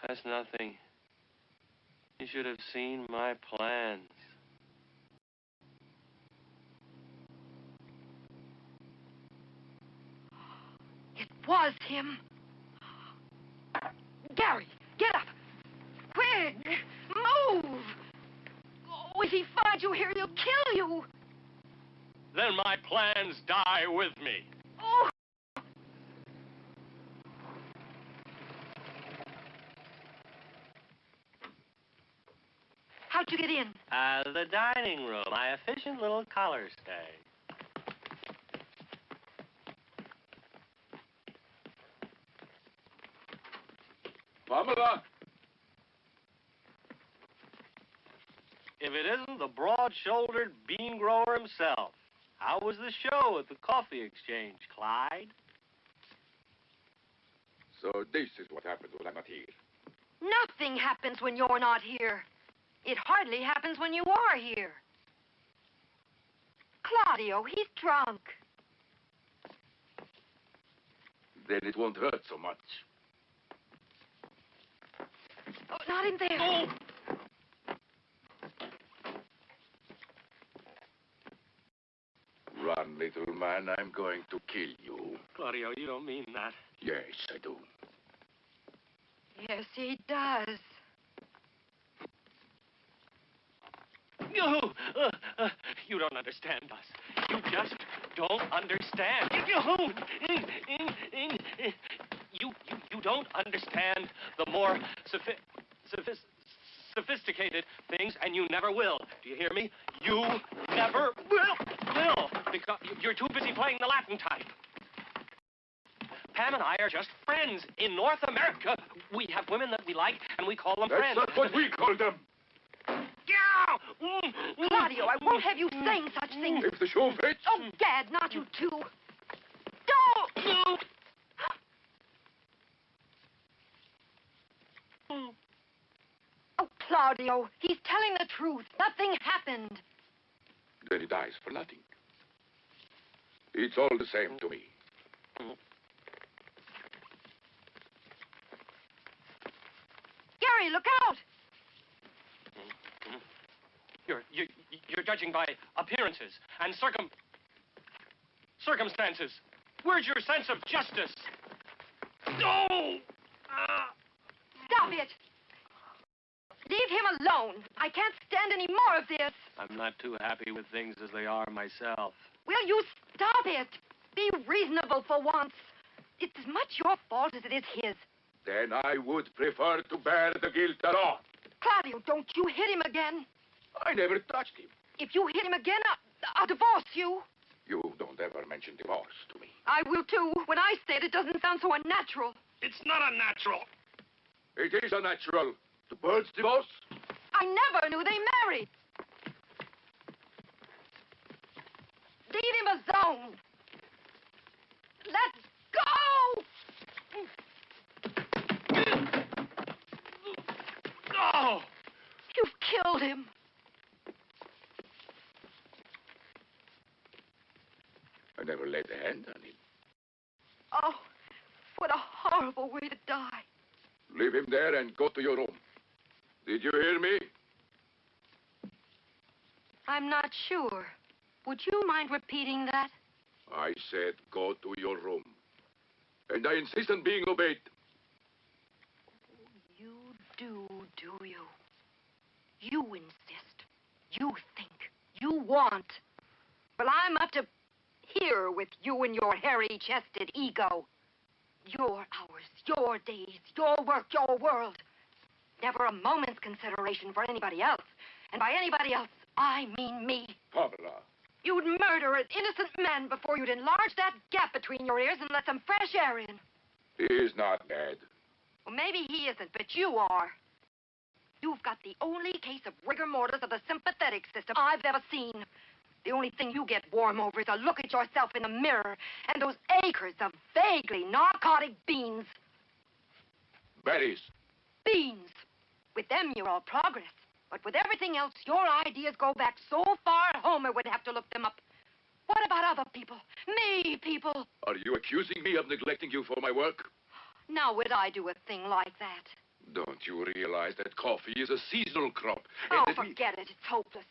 That's nothing. You should have seen my plans. It was him. Gary, get up. Quick, move. Oh, if he finds you here, he'll kill you. Then my plans die with me. Oh. How'd you get in? The dining room. My efficient little collar stay. Pamela! If it isn't the broad-shouldered bean grower himself. How was the show at the coffee exchange, Clyde? So this is what happens when I'm not here. Nothing happens when you're not here. It hardly happens when you are here. Claudio, he's drunk. Then it won't hurt so much. Oh, not in there. Oh! Run, little man. I'm going to kill you. Claudio, you don't mean that. Yes, I do. Yes, he does. You don't understand us. You just don't understand. You don't understand the more sophisticated things, and you never will. Do you hear me? You never will, because you're too busy playing the Latin type. Pam and I are just friends. In North America, we have women that we like, and we call them friends. That's not what we call them. Claudio, I won't have you saying such things. If the show fits. Oh, Gad, not you too. Don't! Oh, Claudio, he's telling the truth. Nothing happened. Then he dies for nothing. It's all the same to me. Look out! You're judging by appearances and circumstances. Where's your sense of justice? No! Stop it! Leave him alone. I can't stand any more of this. I'm not too happy with things as they are myself. Will you stop it? Be reasonable for once. It's as much your fault as it is his. Then I would prefer to bear the guilt alone. Claudio, don't you hit him again. I never touched him. If you hit him again, I'll divorce you. You don't ever mention divorce to me. I will, too. When I say it, it doesn't sound so unnatural. It's not unnatural. It is unnatural. The birds divorce. I never knew they married. Leave him alone. Let go! No! You've killed him. I never laid a hand on him. Oh, what a horrible way to die. Leave him there and go to your room. Did you hear me? I'm not sure. Would you mind repeating that? I said go to your room. And I insist on being obeyed. You do you? You insist. You think. You want. Well, I'm up to here with you and your hairy-chested ego. Your hours, your days, your work, your world. Never a moment's consideration for anybody else. And by anybody else, I mean me. Pamela. You'd murder an innocent man before you'd enlarge that gap between your ears and let some fresh air in. He is not dead. Well, maybe he isn't, but you are. You've got the only case of rigor mortis of the sympathetic system I've ever seen. The only thing you get warm over is a look at yourself in the mirror and those acres of vaguely narcotic beans. Berries. Beans. With them, you're all progress. But with everything else, your ideas go back so far, Homer would have to look them up. What about other people? Me, people. Are you accusing me of neglecting you for my work? Now, would I do a thing like that? Don't you realize that coffee is a seasonal crop? Oh, And that forget it. It's hopeless.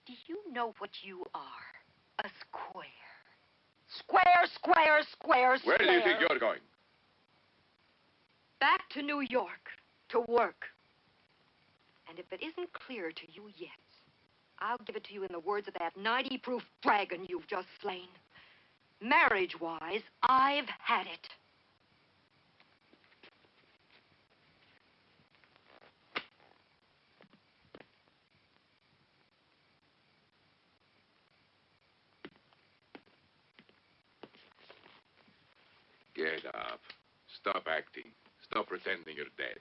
Do you know what you are? A square. Square, square, square, square. Where do you think you're going? Back to New York. To work. And if it isn't clear to you yet, I'll give it to you in the words of that 90-proof dragon you've just slain. Marriage-wise, I've had it. Get up. Stop acting. Stop pretending you're dead.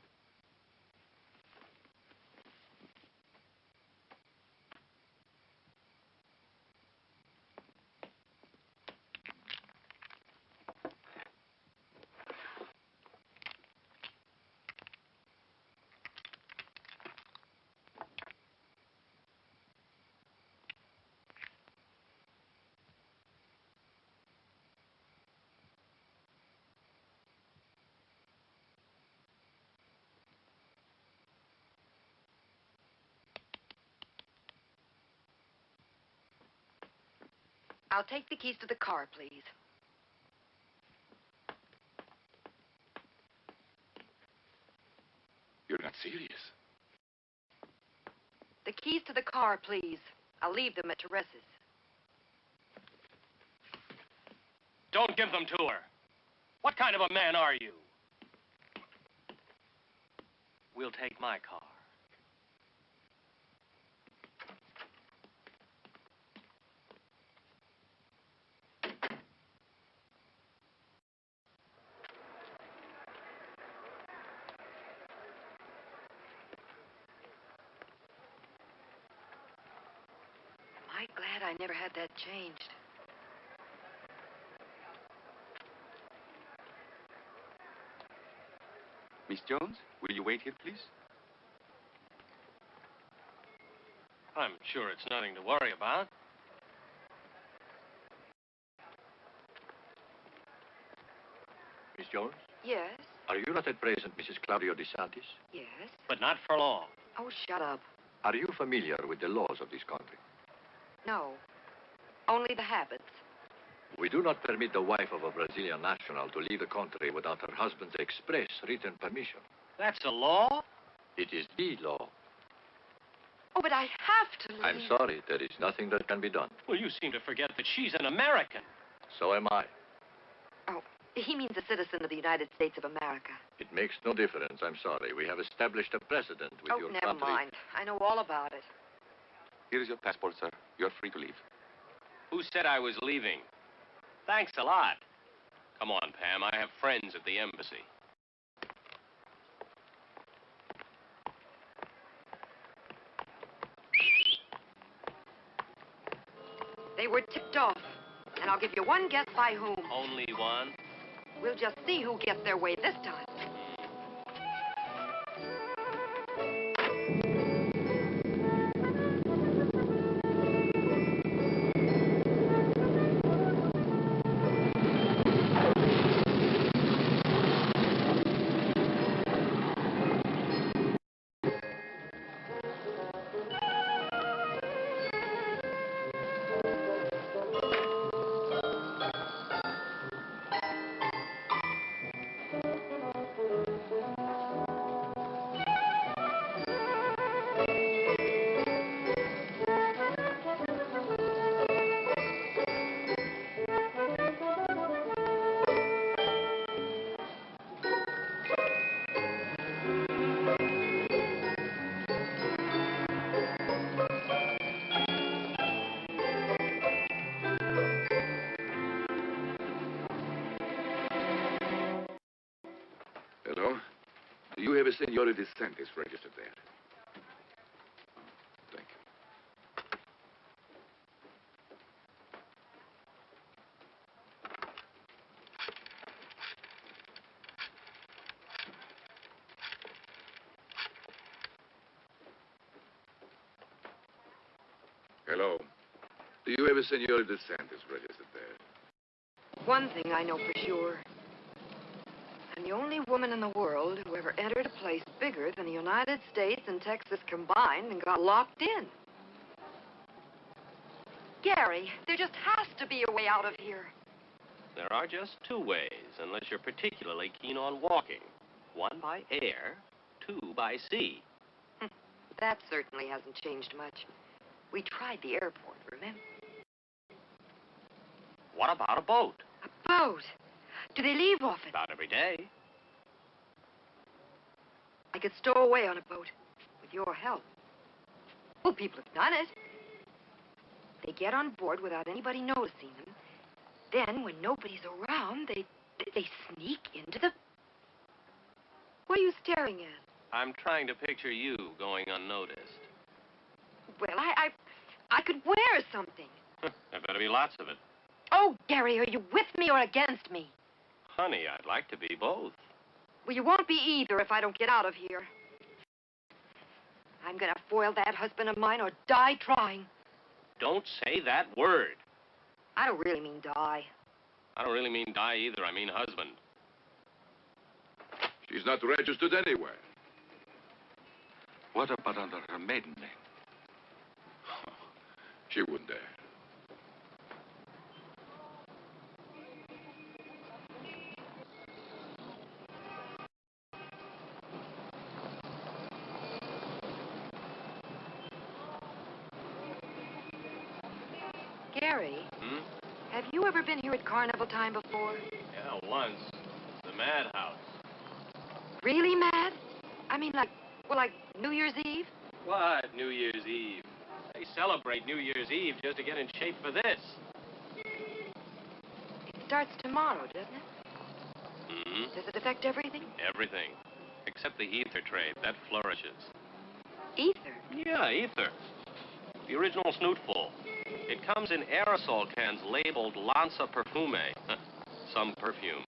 I'll take the keys to the car, please. You're not serious. The keys to the car, please. I'll leave them at Teresa's. Don't give them to her. What kind of a man are you? We'll take my car. I'm glad I never had that changed. Miss Jones, will you wait here, please? I'm sure it's nothing to worry about. Miss Jones, Yes? are you not at present Mrs. Claudio DeSantis? Yes? But not for long. Oh, shut up. Are you familiar with the laws of this country? No. Only the habits. We do not permit the wife of a Brazilian national to leave the country without her husband's express written permission. That's a law? It is the law. Oh, but I have to leave. I'm sorry, there is nothing that can be done. Well, you seem to forget that she's an American. So am I. Oh, he means a citizen of the United States of America. It makes no difference, I'm sorry. We have established a precedent with your never country. mind. I know all about it. Here is your passport, sir. You're free to leave. Who said I was leaving? Thanks a lot. Come on, Pam. I have friends at the embassy. They were tipped off. And I'll give you one guess by whom. Only one? We'll just see who gets their way this time. Hello? Do you have a Senora DeSantis registered there? Thank you. Hello? Do you have a Senora DeSantis registered there? One thing I know for sure. I'm the only woman in the world who ever entered a place bigger than the United States and Texas combined and got locked in. Gary, there just has to be a way out of here. There are just two ways, unless you're particularly keen on walking. One by air, two by sea. That certainly hasn't changed much. We tried the airport, remember? What about a boat? A boat? Do they leave often? About every day. I could stow away on a boat with your help. Well, people have done it. They get on board without anybody noticing them. Then, when nobody's around, they sneak into the... What are you staring at? I'm trying to picture you going unnoticed. Well, I could wear something. There better be lots of it. Oh, Gary, are you with me or against me? Honey, I'd like to be both. Well, you won't be either if I don't get out of here. I'm gonna foil that husband of mine or die trying. Don't say that word. I don't really mean die. I don't really mean die either. I mean husband. She's not registered anywhere. What about under her maiden name? She wouldn't dare. Gary, have you ever been here at carnival time before? Yeah, once. It's the madhouse. Really mad? I mean, like New Year's Eve? What, New Year's Eve? They celebrate New Year's Eve just to get in shape for this. It starts tomorrow, doesn't it? Does it affect everything? Everything. Except the ether trade. That flourishes. Ether? Yeah, ether. The original snootful. It comes in aerosol cans labeled Lanza Perfume. Some perfume.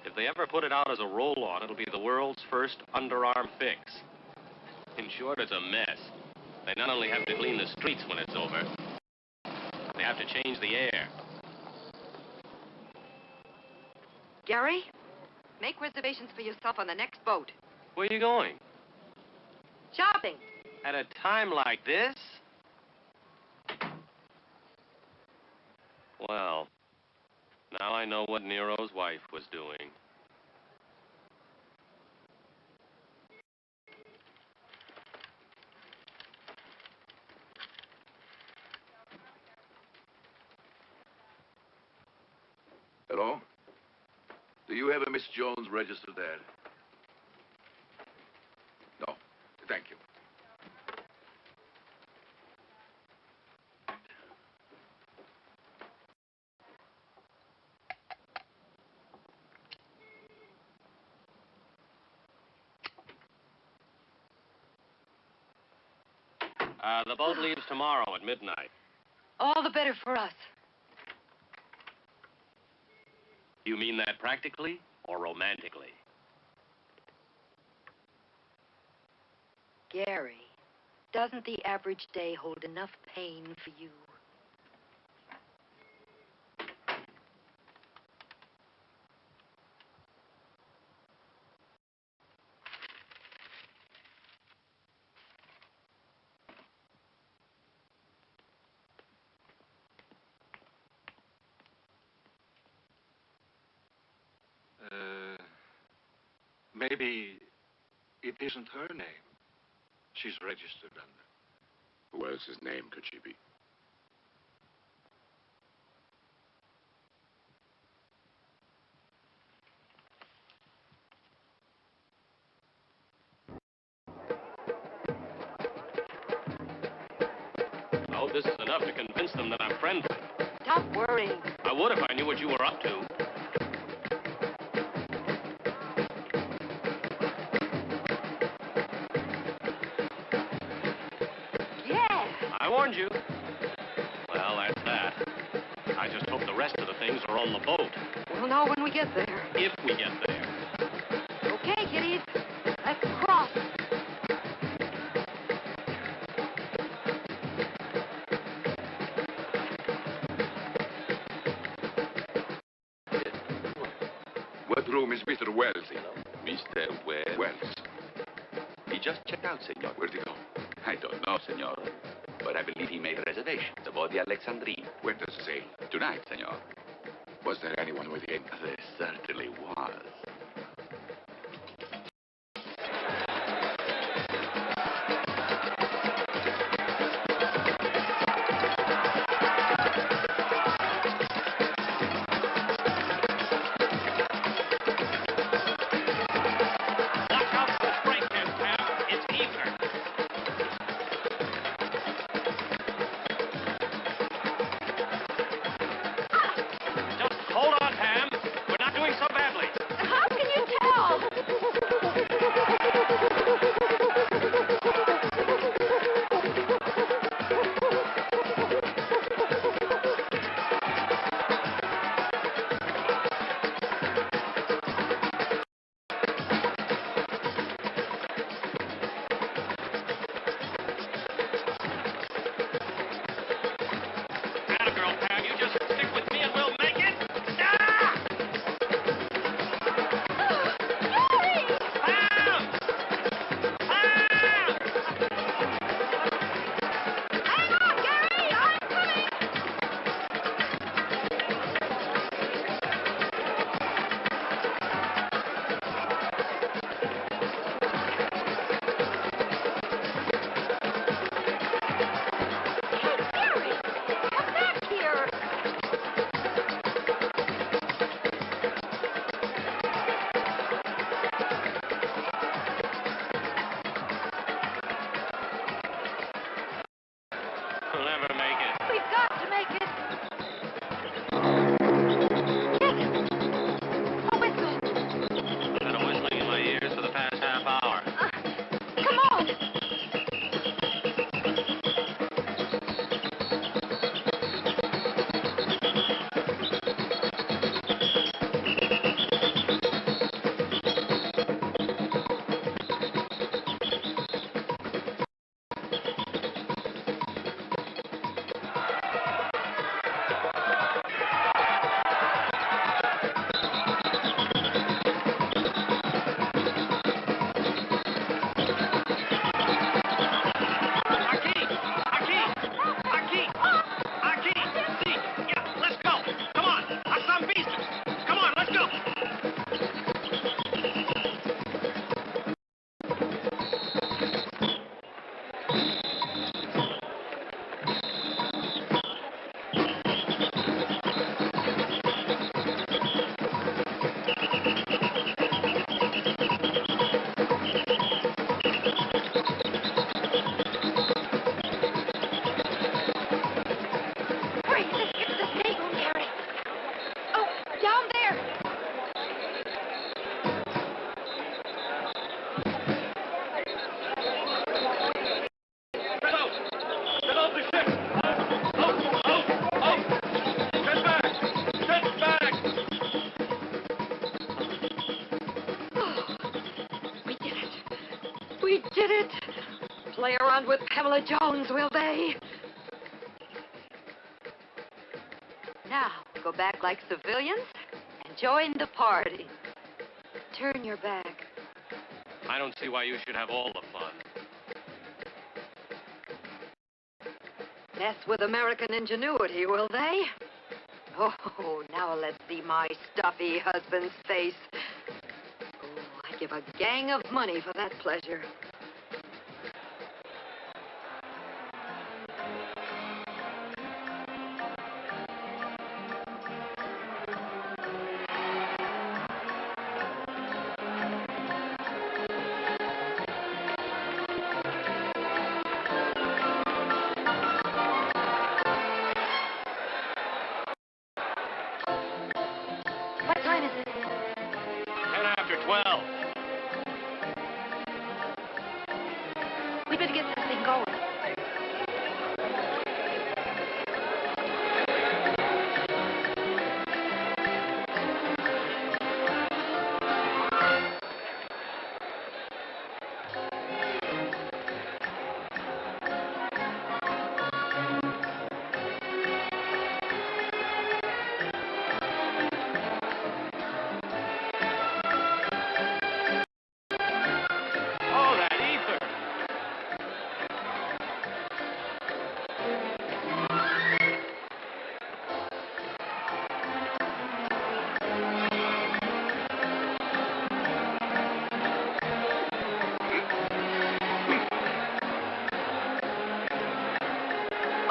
If they ever put it out as a roll-on, it'll be the world's first underarm fix. In short, it's a mess. They not only have to clean the streets when it's over, they have to change the air. Gary, Make reservations for yourself on the next boat. Where are you going? Shopping. At a time like this? Well, now I know what Nero's wife was doing. Hello? Do you have a Miss Jones registered there? No. Thank you. The boat leaves tomorrow at midnight. All the better for us. You mean that practically or romantically? Gary, doesn't the average day hold enough pain for you? Maybe it isn't her name she's registered under. Who else's name could she be? Oh, this is enough to convince them that I'm friendly. Stop worrying. I would if I knew what you were up to. I warned you. Well, that's that. I just hope the rest of the things are on the boat. We'll know when we get there. If we get there. Okay, kiddies. Let's cross. What room is Mr. Wells in? Mr. Wells? Wells. He just checked out, senor. Where'd he go? I don't know, senor. But I believe he made reservations aboard the Alexandrine. When does it sail? Tonight, senor. Was there anyone within? There certainly was. Watch out for the breakhead, Pam. It's ether. Just hold on, Pam. We're not doing so badly. How We did it. Play around with Pamela Jones, will they? Now, go back like civilians and join the party. Turn your back. I don't see why you should have all the fun. Mess with American ingenuity, will they? Oh, now let's see my stuffy husband's face. Oh, I'd give a gang of money for that pleasure. What time is it? 10 after 12. We better get this thing going. Oh, that ether.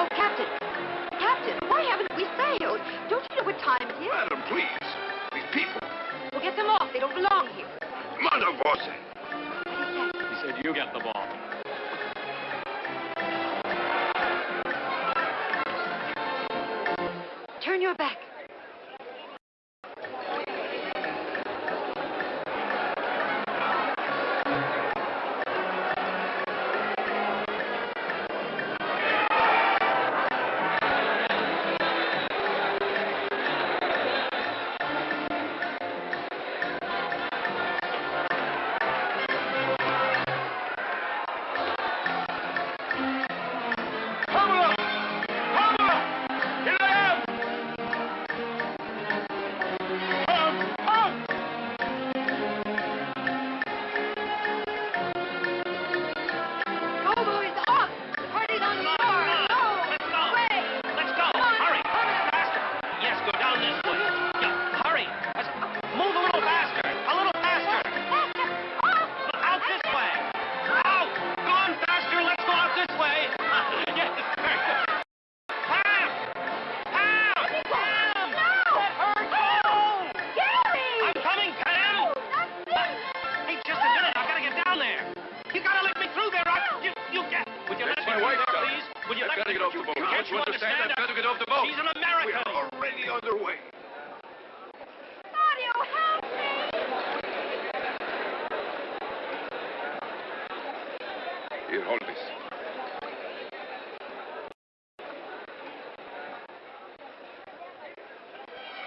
Oh, Captain! Captain, why haven't we sailed? Don't you know what time it is? Madam, please. These people. We'll get them off. They don't belong here. Mother Vosse. He said you get the ball. Turn your back. Pamela! Pamela! Here I am! Go, boys, off! The party's on shore! Go! Let's go. Away! Let's go. Hurry. Faster. Yes, go down this way. Yeah, hurry. Move a little faster. A little faster. Out this way. Out. Go on faster. Let's go out this way. Yes, very good. Pam! Pam! Pam! Let her go! Gary! I'm coming, Pam! Hey, just a minute. I gotta get down there. You gotta let me through there. You get. Would you let That's me my through wife, there, Doc. please? Would you I've let got to me? get off the boat. Can't Don't you understand? I've got to get off the boat. She's an American. We're already underway. Mario, help me! Here, hold this.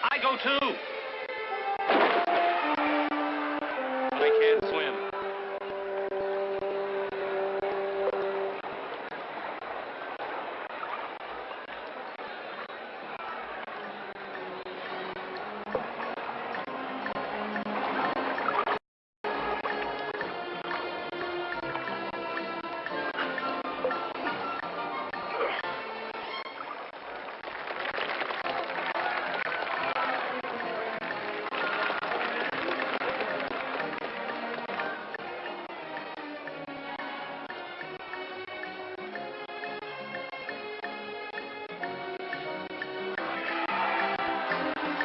I go too. But I can't swim.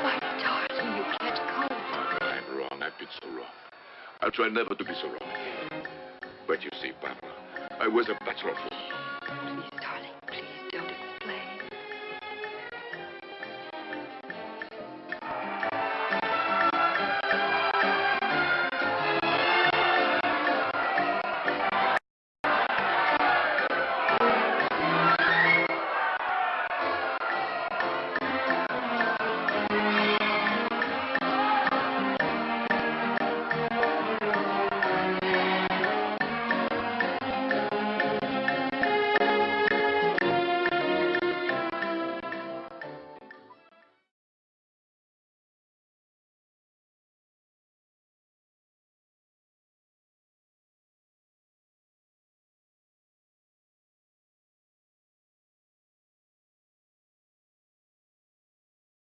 My darling, you catch cold. I'm wrong. I've been so wrong. I'll try never to be so wrong again. But you see, Pamela, I was a bachelor for